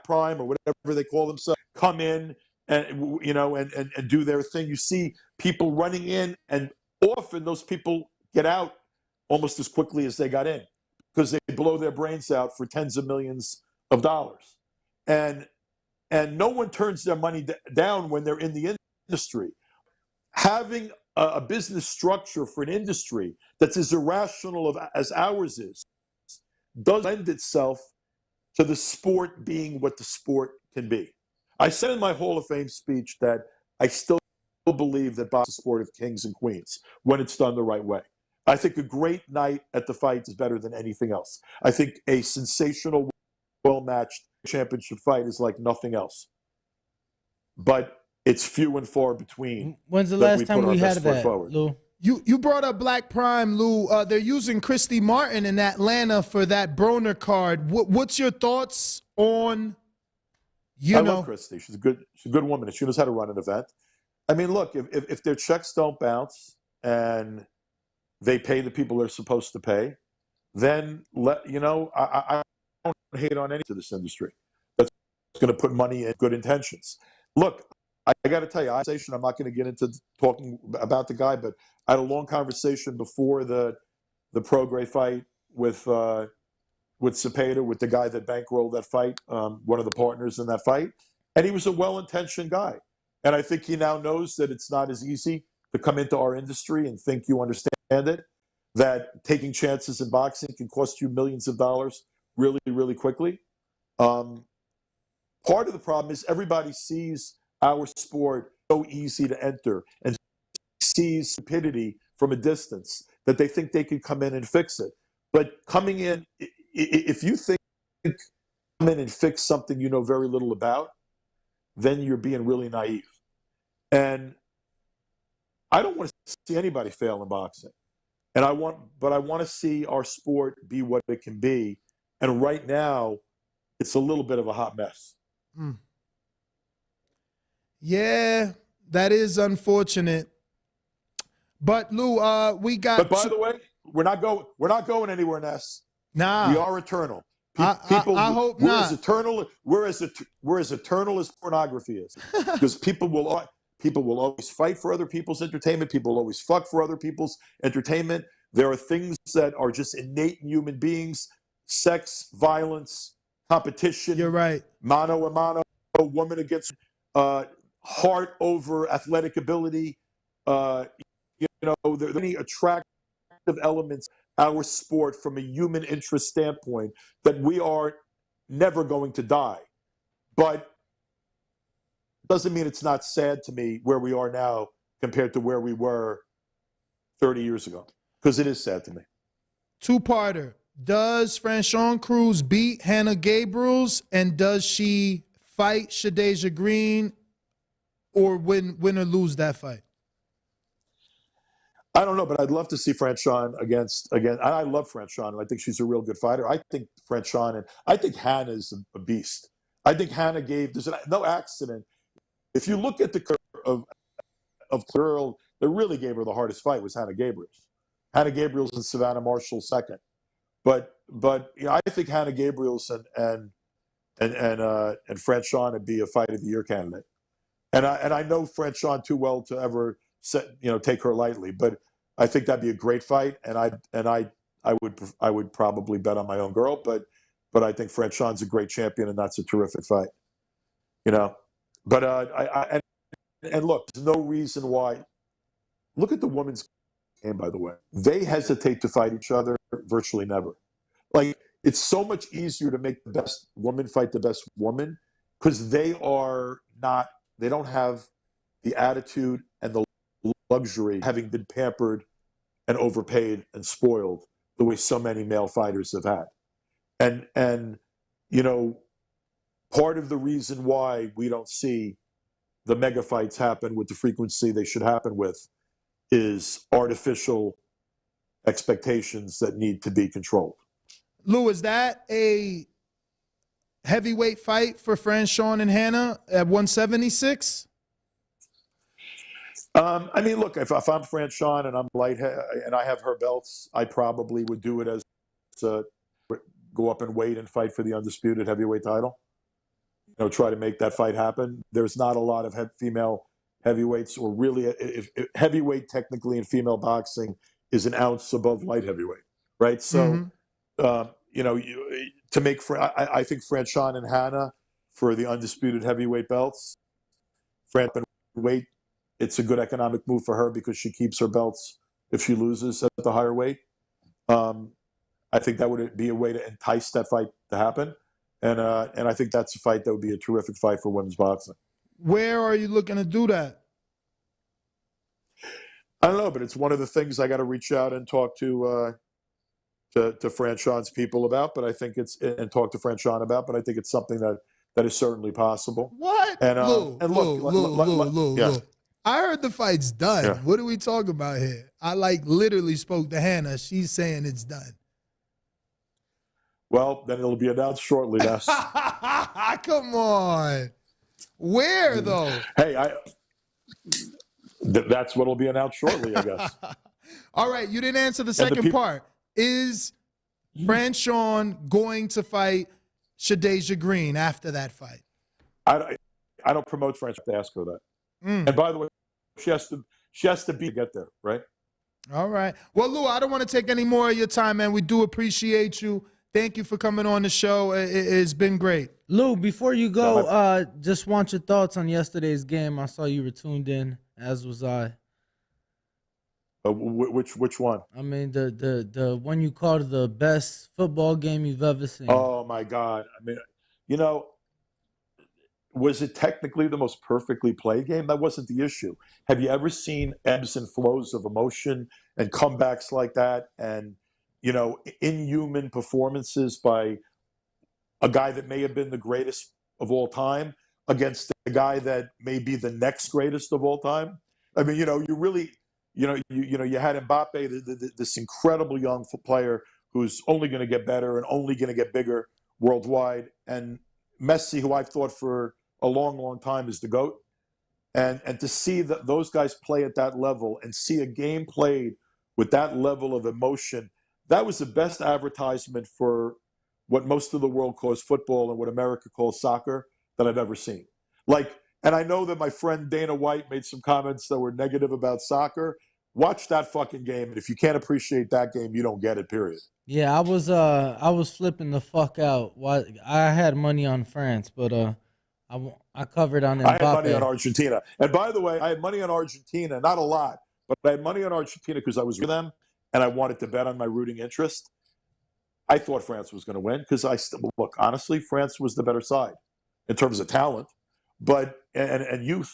Prime or whatever they call themselves come in and, and do their thing. You see people running in, and often those people get out almost as quickly as they got in because they blow their brains out for tens of millions of dollars. And no one turns their money down when they're in the industry. Having a business structure for an industry that's as irrational as ours is does lend itself to the sport being what the sport can be. I said in my Hall of Fame speech that I still believe that boxing is a sport of kings and queens when it's done the right way. I think a great night at the fights is better than anything else. I think a sensational, well-matched championship fight is like nothing else. But it's few and far between. When's the last time we had that, Lou? You brought up Black Prime, Lou. They're using Christy Martin in Atlanta for that Broner card. What's your thoughts on, I love Christy. She's a good woman, and she knows how to run an event. I mean, look, if their checks don't bounce and they pay the people they're supposed to pay, then I don't hate on any to this industry that's going to put money in good intentions. Look, I got to tell you, I'm not going to get into talking about the guy, but I had a long conversation before the Prograis fight with Cepeda, with the guy that bankrolled that fight, one of the partners in that fight, and he was a well-intentioned guy. And I think he now knows that it's not as easy to come into our industry and think you understand it, that taking chances in boxing can cost you millions of dollars really, really quickly. Part of the problem is everybody sees our sport so easy to enter and sees stupidity from a distance that they think they can come in and fix it. But coming in, if you think come in and fix something you know very little about, then you're being really naive. And I don't want to see anybody fail in boxing. But I want to see our sport be what it can be. And right now, it's a little bit of a hot mess. Mm. Yeah, that is unfortunate. But Lou, we got. But by the way, we're not going anywhere, Ness. Nah, we are eternal. People, I hope we're not. as eternal as pornography is, because people will always fight for other people's entertainment. People will always fuck for other people's entertainment. There are things that are just innate in human beings: sex, violence, competition. You're right. Mano a mano, woman against heart over athletic ability. There are many attractive elements our sport from a human interest standpoint that we are never going to die. But doesn't mean it's not sad to me where we are now compared to where we were 30 years ago, because it is sad to me. Two-parter. Does Franchon Cruz beat Hannah Gabriels, and does she fight Shadeja Green or win or lose that fight? I don't know, but I'd love to see Franchon again. I love Franchon, and I think she's a real good fighter. I think Franchon and I think Hannah is a beast. I think Hannah there's no accident. If you look at the curve of girl that really gave her the hardest fight was Hannah Gabriels. Hannah Gabriels and Savannah Marshall second. But I think Hannah Gabriels and Franchon would be a fight of the year candidate. And I know Franchon too well to ever take her lightly, but I think that'd be a great fight, and I would probably bet on my own girl, but I think Franchon's a great champion, and that's a terrific fight. But and look, there's no reason why. Look at the women's game, by the way. They hesitate to fight each other virtually never. Like, it's so much easier to make the best woman fight the best woman because they don't have the attitude and the luxury having been pampered and overpaid and spoiled the way so many male fighters have had. And part of the reason why we don't see the mega fights happen with the frequency they should happen with is artificial expectations that need to be controlled. Lou, is that a heavyweight fight for Franchon and Hannah at 176? I mean, look, if I'm Franchon and I'm light and I have her belts, I probably would do it as go up and wait and fight for the undisputed heavyweight title. Try to make that fight happen. There's not a lot of female heavyweights, or really, if heavyweight technically in female boxing is an ounce above light heavyweight, right? So, to make I think Franchon and Hannah for the undisputed heavyweight belts. Franchon weight. It's a good economic move for her because she keeps her belts if she loses at the higher weight. I think that would be a way to entice that fight to happen. And I think that's a fight that would be a terrific fight for women's boxing. Where are you looking to do that? I don't know, but it's one of the things I got to reach out and talk to Franchon's people about. But I think and talk to Franchon about. But I think it's something that is certainly possible. What? And Lou. I heard the fight's done. Yeah. What are we talking about here? I literally spoke to Hannah. She's saying it's done. Well, then it'll be announced shortly, Ness. Come on. Where, though? Hey, that's what'll be announced shortly, I guess. All right, you didn't answer the second part. Is Franchon going to fight Shadeja Green after that fight? I don't promote Franchon. To ask her that. And by the way, she has to get there, right? All right. Well, Lou, I don't want to take any more of your time, man. We do appreciate you. Thank you for coming on the show. It's been great. Lou, before you go, just want your thoughts on yesterday's game. I saw you were tuned in, as was I. Which one? I mean, the one you called the best football game you've ever seen. Oh, my God. I mean, was it technically the most perfectly played game? That wasn't the issue. Have you ever seen ebbs and flows of emotion and comebacks like that? And, inhuman performances by a guy that may have been the greatest of all time against a guy that may be the next greatest of all time? I mean, you really, you had Mbappe, this incredible young player who's only going to get better and only going to get bigger worldwide, and Messi, who I've thought for a long, long time is the GOAT. And to see those guys play at that level and see a game played with that level of emotion, that was the best advertisement for what most of the world calls football and what America calls soccer that I've ever seen. Like, and I know that my friend Dana White made some comments that were negative about soccer. Watch that fucking game, and if you can't appreciate that game, you don't get it, period. Yeah, I was flipping the fuck out. I had money on France, but I covered on Mbappe. I had money on Argentina. And by the way, I had money on Argentina, not a lot, but I had money on Argentina because I was with them and I wanted to bet on my rooting interest. I thought France was going to win because look, honestly, France was the better side in terms of talent, but and youth.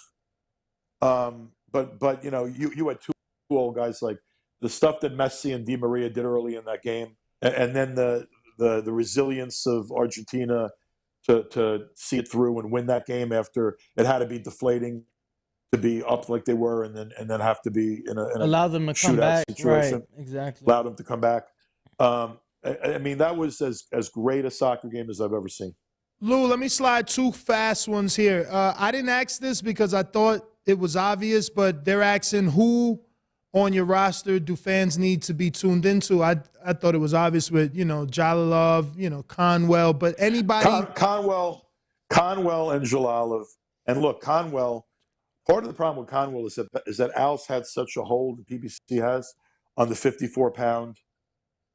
But you know, you had two old guys, like the stuff that Messi and Di Maria did early in that game, and then the resilience of Argentina to see it through and win that game after it had to be deflating to be up like they were, and then have to be in a allow them to come back situation. Right, exactly. Allow them to come back. I mean, that was as great a soccer game as I've ever seen. Lou, let me slide two fast ones here. I didn't ask this because I thought it was obvious, but they're asking who on your roster do fans need to be tuned into? I thought it was obvious with, Jalalov, Conwell, but anybody. Conwell and Jalalov. And look, Conwell, part of the problem with Conwell is that Al's had such a hold, the PBC has, on the 54-pound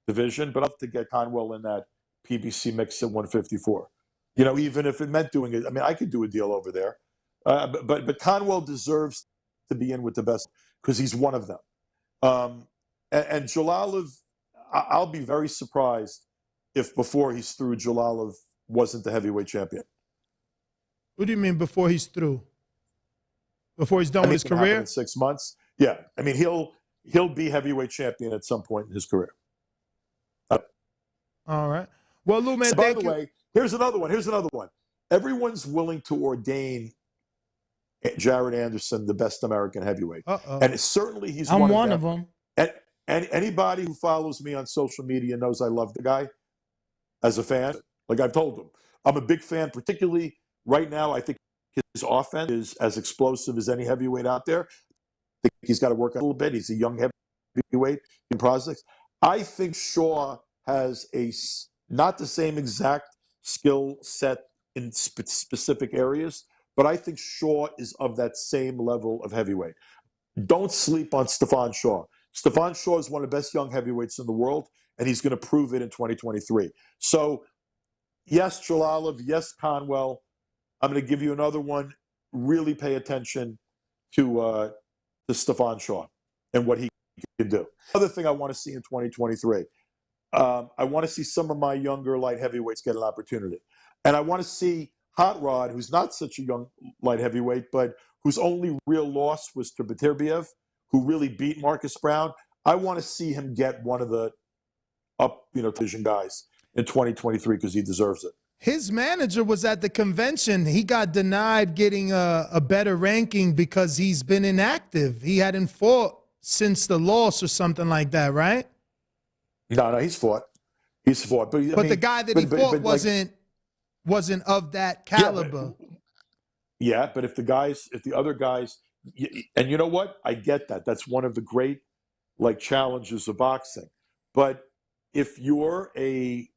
division, but I'd love to get Conwell in that PBC mix at 154. Even if it meant doing it, I mean, I could do a deal over there. But Conwell deserves to be in with the best because he's one of them. And Jalalov, I'll be very surprised if before he's through, Jalalov wasn't the heavyweight champion. What do you mean before he's through? Before he's done with his career? In 6 months. Yeah. I mean, he'll be heavyweight champion at some point in his career. All right. Well, Lou, man, by the way, here's another one. Everyone's willing to ordain Jared Anderson the best American heavyweight. And certainly he's one of them. And anybody who follows me on social media knows I love the guy as a fan. Like I've told them, I'm a big fan, particularly right now. I think his offense is as explosive as any heavyweight out there. I think he's got to work out a little bit. He's a young heavyweight in prospects. I think Shaw has not the same exact skill set in specific areas, but I think Shaw is of that same level of heavyweight. Don't sleep on Stefan Shaw. Stefan Shaw is one of the best young heavyweights in the world, and he's going to prove it in 2023. So, yes, Jalalov, yes, Conwell. I'm going to give you another one. Really pay attention to Stefan Shaw and what he can do. Other thing I want to see in 2023, I want to see some of my younger light heavyweights get an opportunity. And I want to see Hot Rod, who's not such a young light heavyweight, but whose only real loss was to Beterbiev, who really beat Marcus Brown. I want to see him get one of the division guys in 2023 because he deserves it. His manager was at the convention. He got denied getting a better ranking because he's been inactive. He hadn't fought since the loss or something like that, right? No, he's fought. But the guy that he fought wasn't of that caliber. Yeah, but if the other guys, and you know what? I get that. That's one of the great challenges of boxing. But if you're a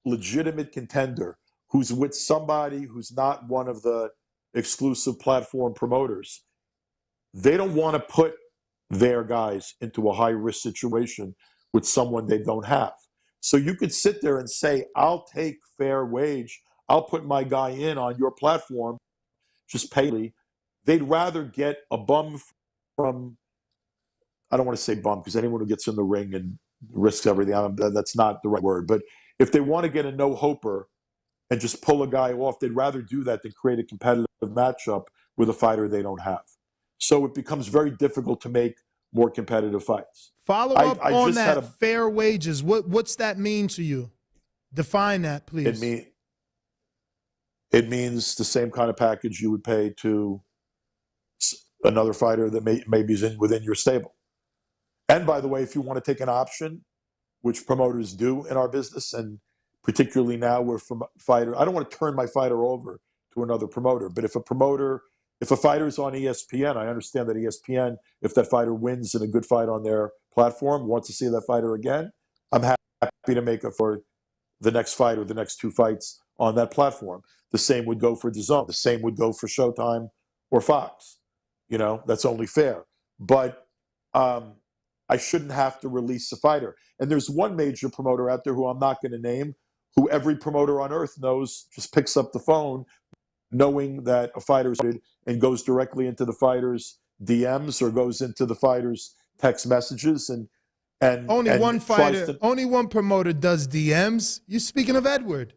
legitimate contender who's with somebody who's not one of the exclusive platform promoters, they don't want to put their guys into a high-risk situation with someone they don't have. So you could sit there and say, I'll take fair wage. I'll put my guy in on your platform. Just pay me. They'd rather get a bum from, I don't want to say bum because anyone who gets in the ring and risks everything, that's not the right word. But if they want to get a no-hoper and just pull a guy off, they'd rather do that than create a competitive matchup with a fighter they don't have. So it becomes very difficult to make more competitive fights. Follow up on that, fair wages. What's that mean to you? Define that, please. It means the same kind of package you would pay to another fighter that maybe is within your stable. And by the way, if you want to take an option, which promoters do in our business, and particularly now where fighter, I don't want to turn my fighter over to another promoter, but if a fighter is on ESPN, I understand that ESPN, if that fighter wins in a good fight on their platform, wants to see that fighter again, I'm happy to make it for the next fight or the next two fights on that platform. The same would go for DAZN. The same would go for Showtime or Fox. That's only fair. But I shouldn't have to release a fighter. And there's one major promoter out there who I'm not going to name, who every promoter on earth knows, just picks up the phone knowing that a fighter's and goes directly into the fighter's DMs or goes into the fighter's text messages and only and one fighter, only one promoter does DMs. You speaking of Edward?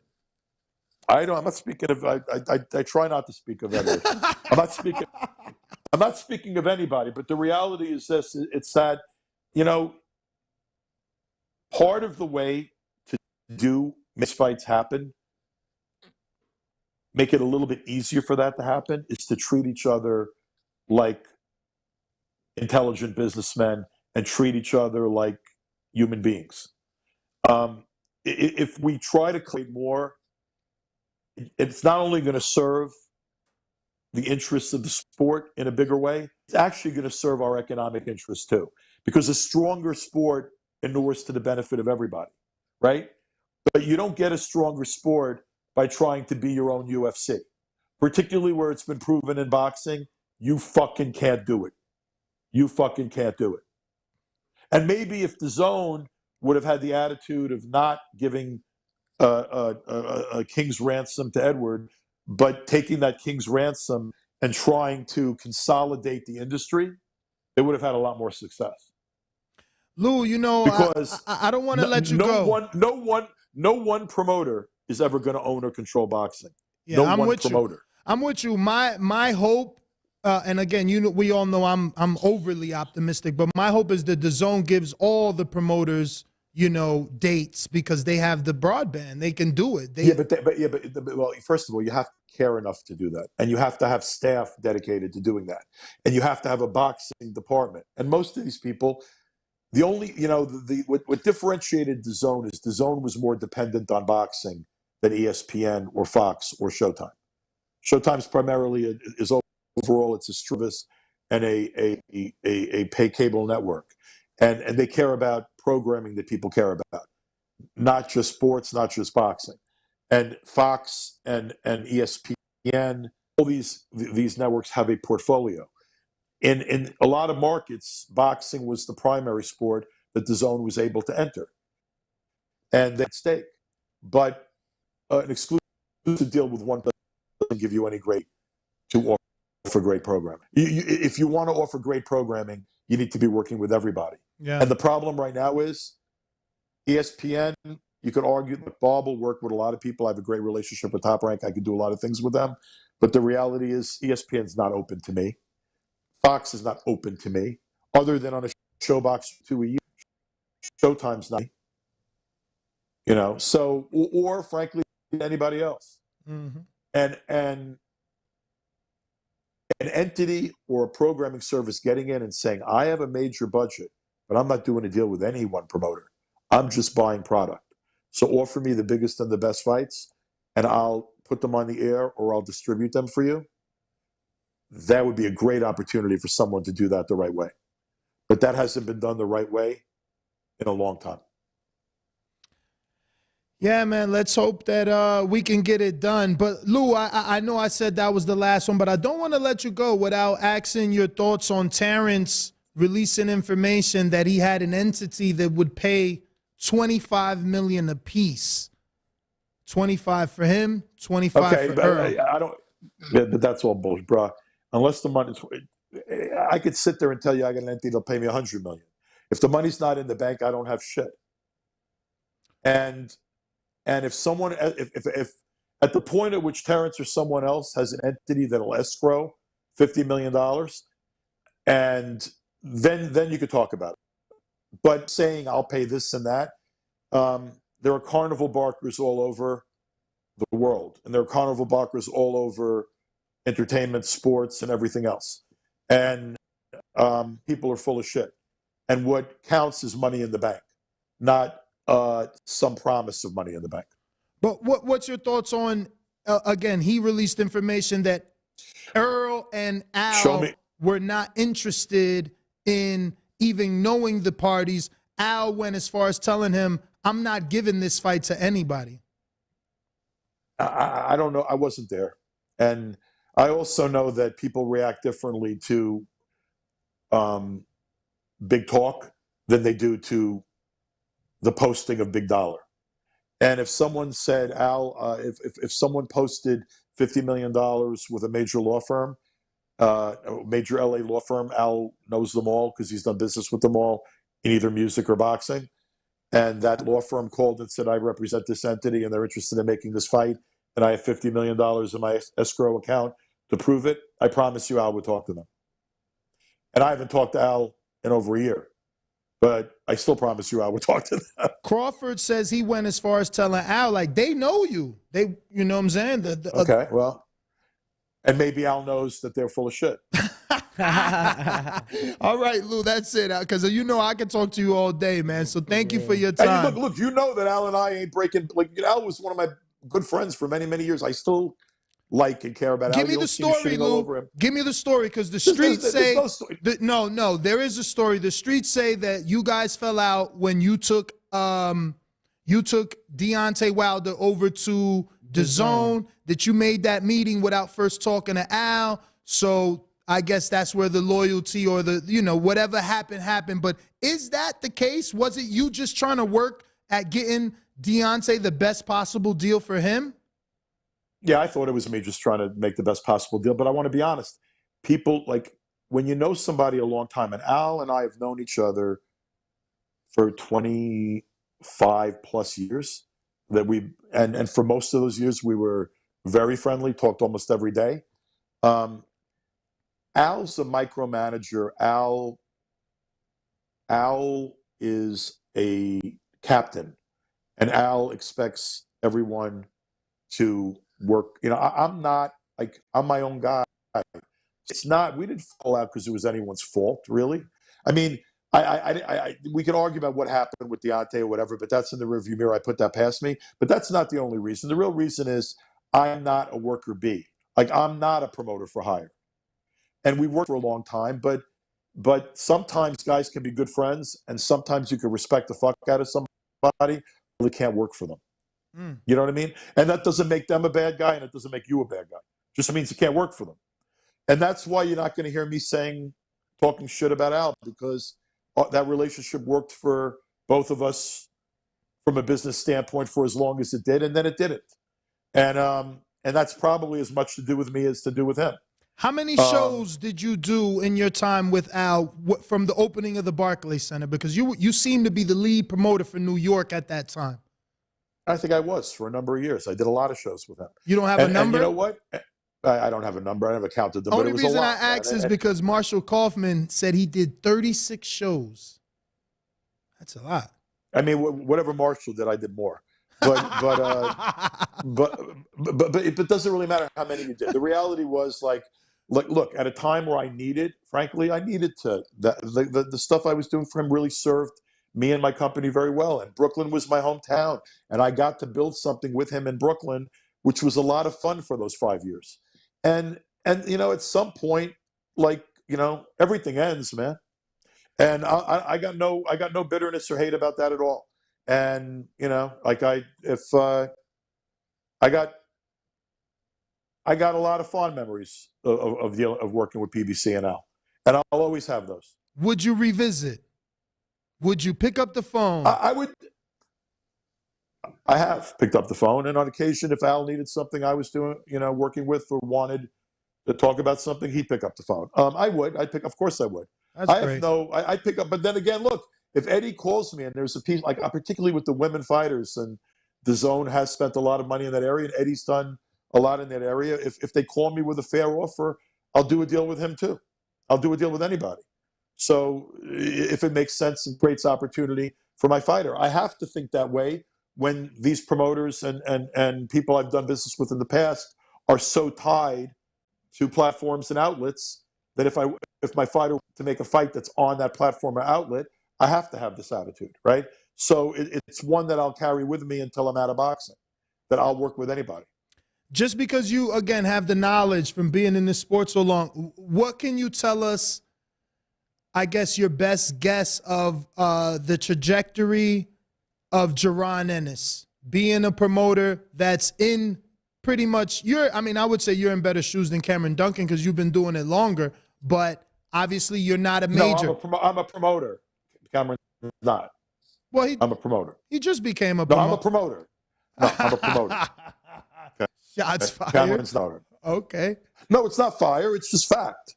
I'm not speaking of. I try not to speak of Edward. I'm not speaking of anybody. But the reality is this: it's that part of the way to do misfights happen, make it a little bit easier for that to happen, is to treat each other like intelligent businessmen and treat each other like human beings. If we try to create more, it's not only going to serve the interests of the sport in a bigger way, it's actually going to serve our economic interests too. Because a stronger sport inures to the benefit of everybody, right? But you don't get a stronger sport by trying to be your own UFC. Particularly where it's been proven in boxing, you fucking can't do it. You fucking can't do it. And maybe if DAZN would have had the attitude of not giving a king's ransom to Edward, but taking that king's ransom and trying to consolidate the industry, they would have had a lot more success. Lou, because I don't want to let you go. No one promoter is ever going to own or control boxing. Yeah, no I'm one with promoter. You. I'm with you. My hope, and again, we all know I'm overly optimistic, but my hope is that DAZN gives all the promoters, dates because they have the broadband. They can do it. Well, first of all, you have to care enough to do that, and you have to have staff dedicated to doing that, and you have to have a boxing department. And most of these people, the only, what differentiated DAZN is DAZN was more dependent on boxing than ESPN or Fox or Showtime. Showtime's primarily is overall it's a service and a pay cable network, and they care about programming that people care about, not just sports, not just boxing. And Fox and ESPN, all these networks have a portfolio. In a lot of markets, boxing was the primary sport that DAZN was able to enter, and that's at stake. But an exclusive deal with one doesn't give you any to offer great programming. If you want to offer great programming, you need to be working with everybody. Yeah. And the problem right now is ESPN. You could argue that Bob will work with a lot of people. I have a great relationship with Top Rank. I could do a lot of things with them. But the reality is ESPN's not open to me. Fox is not open to me, other than on a Showbox 2 a year. Showtime's not. So, or frankly, anybody else. Mm-hmm. And an entity or a programming service getting in and saying, I have a major budget, but I'm not doing a deal with any one promoter. I'm just buying product. So offer me the biggest and the best fights, and I'll put them on the air or I'll distribute them for you. That would be a great opportunity for someone to do that the right way. But that hasn't been done the right way in a long time. Yeah, man, let's hope that we can get it done. But, Lou, I know I said that was the last one, but I don't want to let you go without asking your thoughts on Terrence releasing information that he had an entity that would pay $25 million apiece. 25 for him, 25 for Earl. I don't. But that's all bullshit, bro. Unless the money, I could sit there and tell you I got an entity that'll pay me $100 million. If the money's not in the bank, I don't have shit. And if someone, if at the point at which Terrence or someone else has an entity that'll escrow $50 million, and then you could talk about it. But saying I'll pay this and that, there are carnival barkers all over the world, and there are carnival barkers all over entertainment, sports, and everything else. And people are full of shit. And what counts is money in the bank, not some promise of money in the bank. But what's your thoughts on, again, he released information that Earl and Al were not interested in even knowing the parties. Al went as far as telling him, I'm not giving this fight to anybody. I don't know. I wasn't there. And I also know that people react differently to big talk than they do to the posting of big dollar. And if someone said, Al, if someone posted $50 million with a major law firm, a major LA law firm, Al knows them all because he's done business with them all in either music or boxing. And that law firm called and said, I represent this entity and they're interested in making this fight. And I have $50 million in my escrow account to prove it. I promise you Al would talk to them. And I haven't talked to Al in over a year. But I still promise you I would talk to them. Crawford says he went as far as telling Al, like, they know you. They, you know what I'm saying? Okay, well, and maybe Al knows that they're full of shit. All right, Lou, that's it. Because you know I can talk to you all day, man. So thank you for your time. And look, you know that Al and I ain't breaking. Like, Al was one of my good friends for many, many years. I still like and care about Al. Give me the story, Lou. Give me the story, because the streets say no, there is a story. The streets say that you guys fell out when you took Deontay Wilder over to DAZN, that you made that meeting without first talking to Al. So I guess that's where the loyalty or the, whatever happened. But is that the case? Was it you just trying to work at getting Deontay the best possible deal for him? Yeah, I thought it was me just trying to make the best possible deal. But I want to be honest. People, like, when you know somebody a long time, and Al and I have known each other for 25 plus years, that and for most of those years, we were very friendly, talked almost every day. Al's a micromanager. Al is a captain, and Al expects everyone to work. I'm not, like, I'm my own guy. It's not, we didn't fall out because it was anyone's fault, really. I mean, we can argue about what happened with Deontay or whatever, but that's in the rearview mirror. I put that past me. But that's not the only reason. The real reason is I'm not a worker bee. Like, I'm not a promoter for hire. And we worked for a long time, but sometimes guys can be good friends, and sometimes you can respect the fuck out of somebody, really can't work for them. You know what I mean? And that doesn't make them a bad guy, and it doesn't make you a bad guy. Just means you can't work for them. And that's why you're not going to hear me talking shit about Al, because that relationship worked for both of us from a business standpoint for as long as it did, and then it didn't. And that's probably as much to do with me as to do with him. How many shows did you do in your time with Al from the opening of the Barclays Center? Because you seem to be the lead promoter for New York at that time. I think I was for a number of years. I did a lot of shows with him. You don't have a number? And you know what? I don't have a number. I never counted them. The only reason I ask is because Marshall Kaufman said he did 36 shows. That's a lot. I mean, whatever Marshall did, I did more. But it doesn't really matter how many you did. The reality was, like, look, at a time where I needed to, the stuff I was doing for him really served me and my company very well. And Brooklyn was my hometown, and I got to build something with him in Brooklyn, which was a lot of fun for those 5 years. And at some point, like, everything ends, man. And I got no bitterness or hate about that at all. And like, I got a lot of fond memories of working with PBC and Al, and I'll always have those. Would you revisit? Would you pick up the phone? I would. I have picked up the phone, and on occasion, if Al needed something I was doing, working with, or wanted to talk about something, he'd pick up the phone. I would. Of course I would. I pick up, but then again, look, if Eddie calls me and there's a piece, like, particularly with the women fighters, and DAZN has spent a lot of money in that area, and Eddie's done a lot in that area. If they call me with a fair offer, I'll do a deal with him too. I'll do a deal with anybody. So if it makes sense and creates opportunity for my fighter, I have to think that way when these promoters and people I've done business with in the past are so tied to platforms and outlets that if my fighter to make a fight that's on that platform or outlet, I have to have this attitude, right? So it's one that I'll carry with me until I'm out of boxing, that I'll work with anybody. Just because you, again, have the knowledge from being in this sport so long, what can you tell us, I guess, your best guess of the trajectory of Jaron Ennis being a promoter that's in pretty much I would say you're in better shoes than Cameron Duncan because you've been doing it longer, but obviously you're not a major. No, I'm a promoter. Cameron's not. Well, I'm a promoter. he just became a No, promoter. I'm a promoter. No, I'm a promoter. Shots fired. Cameron's not. Okay. No, it's not fire. It's just fact.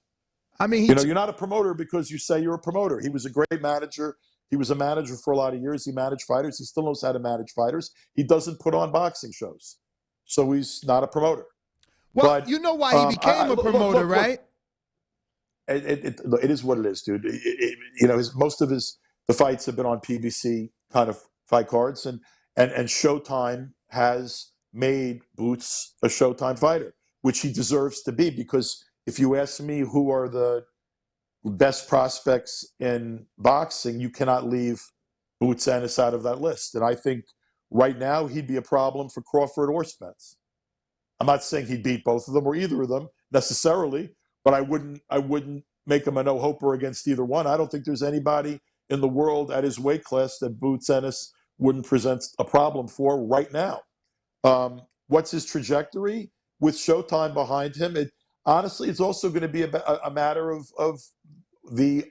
I mean, you're not a promoter because you say you're a promoter. He was a great manager. He was a manager for a lot of years. He managed fighters. He still knows how to manage fighters. He doesn't put on boxing shows. So he's not a promoter. Well, but, you know why he became a promoter, look, right? It is what it is, dude. Most of the fights have been on PBC kind of fight cards, and Showtime has made Boots a Showtime fighter, which he deserves to be, because if you ask me who are the best prospects in boxing, you cannot leave Boots Ennis out of that list. And I think right now he'd be a problem for Crawford or Spence. I'm not saying he'd beat both of them or either of them necessarily, but I wouldn't make him a no-hoper against either one. I don't think there's anybody in the world at his weight class that Boots Ennis wouldn't present a problem for right now. What's his trajectory with Showtime behind him? Honestly, it's also going to be a matter of the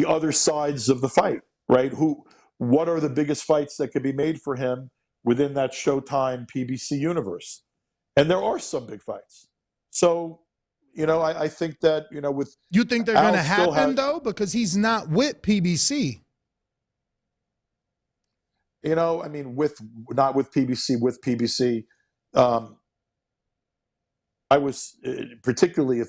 other sides of the fight, right? What are the biggest fights that could be made for him within that Showtime PBC universe? And there are some big fights. So, I think that, with you think they're going to happen though, because he's not with PBC. Not with PBC, with PBC. I was particularly if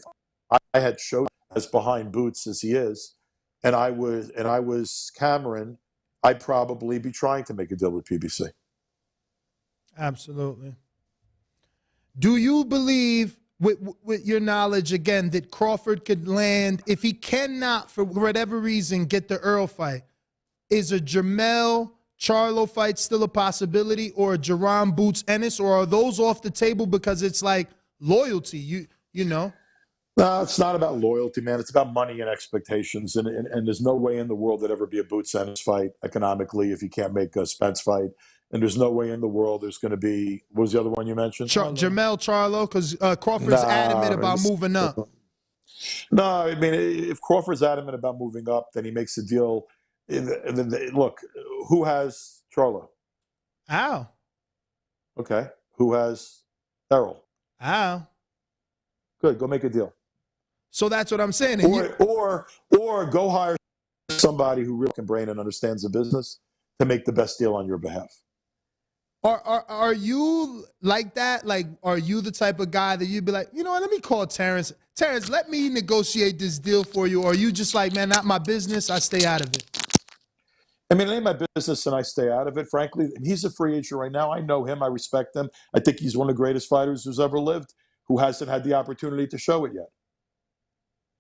I had Showtime as behind Boots as he is, and I was Cameron, I'd probably be trying to make a deal with PBC. Absolutely. Do you believe, with your knowledge again, that Crawford could land, if he cannot for whatever reason get the Earl fight? Is a Jermell Charlo fight still a possibility, or a Jaron Boots Ennis, or are those off the table because it's like loyalty? You know. No, it's not about loyalty, man. It's about money and expectations, and there's no way in the world that ever be a Boots Ennis fight economically if you can't make a Spence fight, and there's no way in the world there's going to be. What was the other one you mentioned? Jermell Charlo, because Crawford's adamant about moving up. No, I mean, if Crawford's adamant about moving up, then he makes a deal. Look, who has Charlo? Al. Okay. Who has Errol? Al. Good. Go make a deal. So that's what I'm saying. Or go hire somebody who really can brain and understands the business to make the best deal on your behalf. Are you like that? Like, are you the type of guy that you'd be like, you know what, let me call Terrence. Terrence, let me negotiate this deal for you. Or are you just like, man, not my business, I stay out of it? I mean, it ain't my business and I stay out of it, frankly. He's a free agent right now. I know him. I respect him. I think he's one of the greatest fighters who's ever lived, who hasn't had the opportunity to show it yet.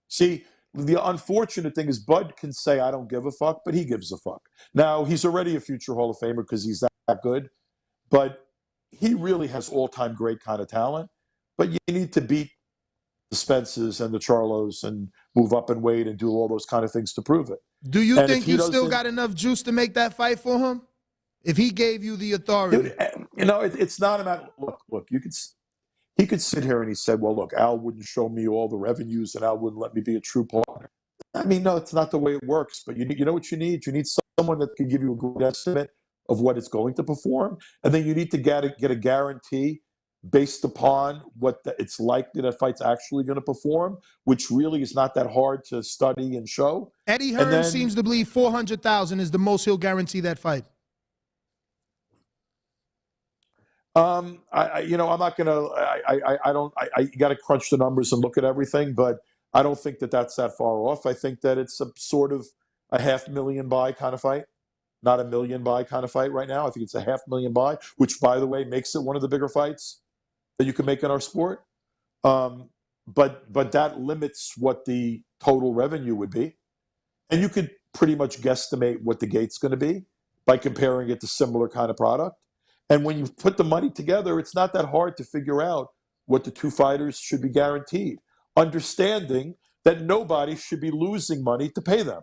See, the unfortunate thing is Bud can say, I don't give a fuck, but he gives a fuck. Now, he's already a future Hall of Famer because he's that good, but he really has all-time great kind of talent. But you need to beat the Spences and the Charlos and move up and weight and do all those kind of things to prove it. Do you think you still got enough juice to make that fight for him? If he gave you the authority? It's not about, look, he could sit here and he said, well, look, Al wouldn't show me all the revenues and Al wouldn't let me be a true partner. I mean, no, it's not the way it works. But you know what you need? You need someone that can give you a good estimate of what it's going to perform. And then you need to get a guarantee based upon what it's likely that fight's actually going to perform, which really is not that hard to study and show. Eddie Hearn seems to believe 400,000 is the most he'll guarantee that fight. I'm not going to, I got to crunch the numbers and look at everything, but I don't think that that's that far off. I think that it's a sort of a $500,000 buy kind of fight, not $1 million buy kind of fight right now. I think it's a $500,000 buy, which, by the way, makes it one of the bigger fights that you can make in our sport. But that limits what the total revenue would be. And you could pretty much guesstimate what the gate's going to be by comparing it to similar kind of product. And when you put the money together, it's not that hard to figure out what the two fighters should be guaranteed, understanding that nobody should be losing money to pay them.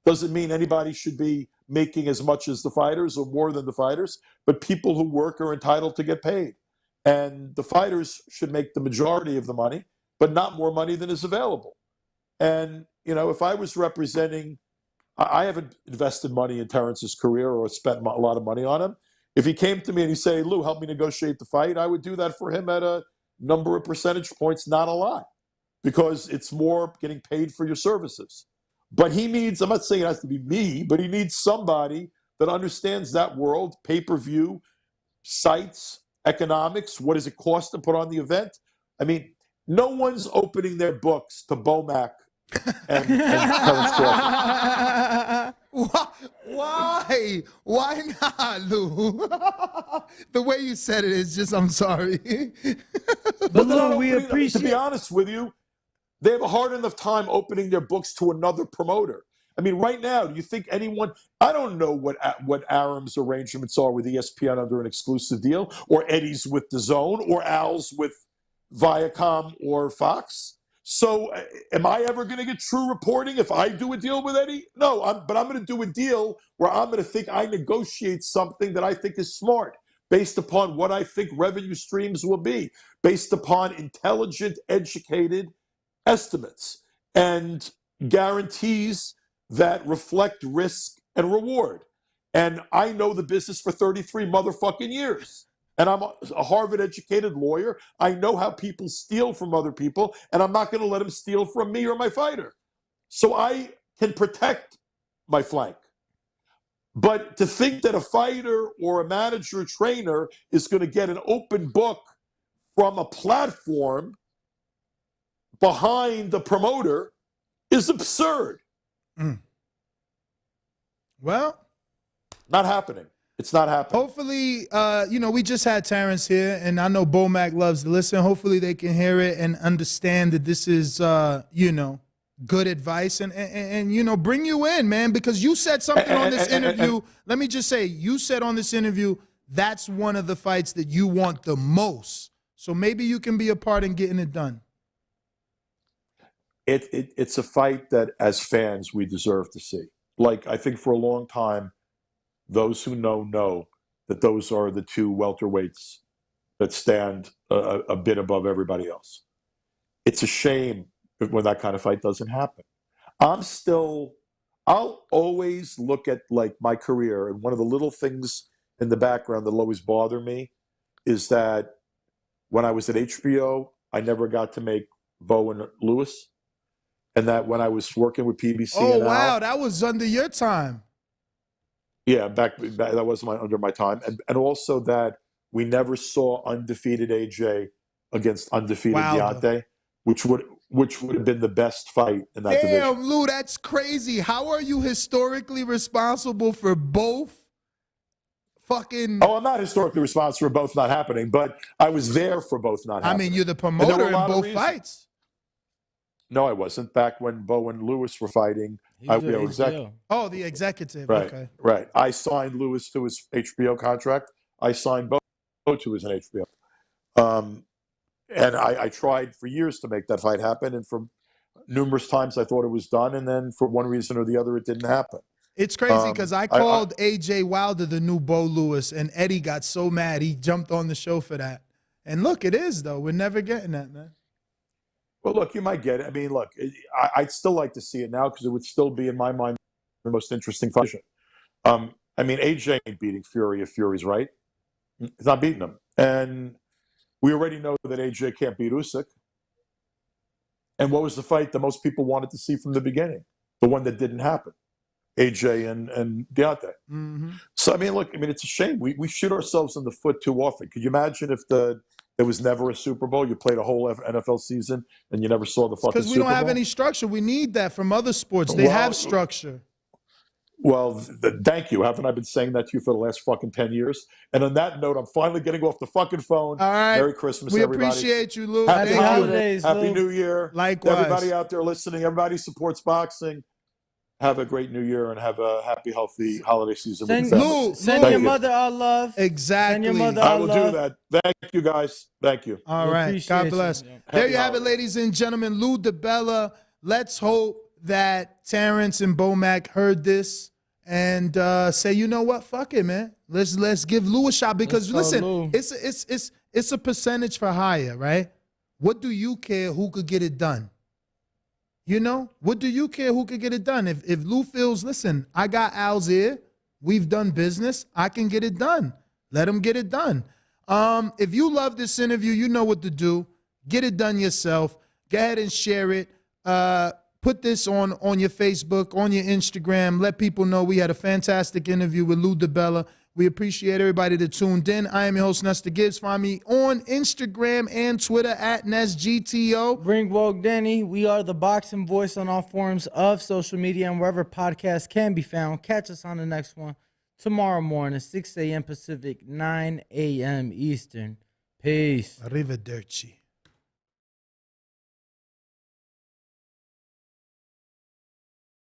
Doesn't mean anybody should be making as much as the fighters or more than the fighters, but people who work are entitled to get paid. And the fighters should make the majority of the money, but not more money than is available. And, you know, if I was representing, I haven't invested money in Terrence's career or spent a lot of money on him. If he came to me and he said, hey, Lou, help me negotiate the fight, I would do that for him at a number of percentage points, not a lot, because it's more getting paid for your services. But he needs, I'm not saying it has to be me, but he needs somebody that understands that world, pay-per-view, sites, economics, what does it cost to put on the event? I mean, no one's opening their books to Bomac and Terrence Crawford. Why? Why not, Lou? The way you said it is just, I'm sorry. But Lou, we appreciate. To be honest with you, they have a hard enough time opening their books to another promoter. I mean, right now, do you think anyone? I don't know what Aram's arrangements are with ESPN under an exclusive deal, or Eddie's with DAZN, or Al's with Viacom or Fox. So, am I ever going to get true reporting if I do a deal with Eddie? No, but I'm going to do a deal where I'm going to think I negotiate something that I think is smart, based upon what I think revenue streams will be, based upon intelligent, educated estimates and guarantees that reflect risk and reward. And I know the business for 33 motherfucking years. And I'm a Harvard-educated lawyer. I know how people steal from other people, and I'm not going to let them steal from me or my fighter. So I can protect my flank. But to think that a fighter or a manager or trainer is going to get an open book from a platform behind the promoter is absurd. Well, not happening. It's not happening. Hopefully, you know, we just had Terrence here, and I know Bomac loves to listen. Hopefully they can hear it and understand that this is, you know, good advice and you know, bring you in, man, because you said something on this interview. Let me just say, you said on this interview, that's one of the fights that you want the most. So maybe you can be a part in getting it done. It's a fight that, as fans, we deserve to see. Like, I think for a long time, those who know that those are the two welterweights that stand a bit above everybody else. It's a shame when that kind of fight doesn't happen. I'll always look at, like, my career, and one of the little things in the background that'll always bother me is that when I was at HBO, I never got to make Bo and Lewis. And that when I was working with PBC, oh wow, that was under your time. Yeah, back that was under my time, and also that we never saw undefeated AJ against undefeated Deontay, which would have been the best fight in that division. Damn, Lou, that's crazy. How are you historically responsible for both? Fucking. Oh, I'm not historically responsible for both not happening, but I was there for both not happening. I mean, you're the promoter in both fights. No, I wasn't. Back when Bo and Lewis were fighting, I was Oh, the executive. Right, okay. Right. I signed Lewis to his HBO contract. I signed Bo to his HBO. And I tried for years to make that fight happen. And for numerous times I thought it was done. And then for one reason or the other, it didn't happen. It's crazy because I called AJ Wilder the new Bo Lewis, and Eddie got so mad he jumped on the show for that. And look, it is, though. We're never getting that, man. Well, look, you might get it. I mean, look, I'd still like to see it now because it would still be, in my mind, the most interesting fight. I mean, AJ ain't beating Fury if Fury's right. He's not beating him. And we already know that AJ can't beat Usyk. And what was the fight that most people wanted to see from the beginning? The one that didn't happen. AJ and Deontay. Mm-hmm. So, I mean, look, it's a shame. We shoot ourselves in the foot too often. Could you imagine if there was never a Super Bowl? You played a whole NFL season and you never saw the fucking Super Bowl? Because we don't have any structure. We need that from other sports. They have structure. Well, thank you. Haven't I been saying that to you for the last fucking 10 years? And on that note, I'm finally getting off the fucking phone. All right. Merry Christmas, we everybody. We appreciate you, Lou. Happy holidays, Happy Lou. New Year. Likewise. Everybody out there listening, everybody supports boxing. Have a great New Year and have a happy, healthy holiday season. Send Thank your you. mother our love. Exactly. Send your mother I our will love. do that. Thank you, guys. Thank you. All right. God bless. Yeah. There you have it, ladies and gentlemen. Lou DiBella. Let's hope that Terrence and Bomac heard this and say, you know what, fuck it, man. Let's give Lou a shot because listen, Lou. it's a percentage for hire, right? What do you care who could get it done? You know, what do you care who could get it done? If Lou feels, listen, I got Al's ear, we've done business, I can get it done. Let him get it done. If you love this interview, you know what to do. Get it done yourself. Go ahead and share it. Put this on your Facebook, on your Instagram. Let people know we had a fantastic interview with Lou DiBella. We appreciate everybody that tuned in. I am your host, Nestor Gibbs. Find me on Instagram and Twitter at NestGTO. Bring woke Denny. We are the boxing voice on all forms of social media and wherever podcasts can be found. Catch us on the next one tomorrow morning, 6 a.m. Pacific, 9 a.m. Eastern. Peace. Arrivederci.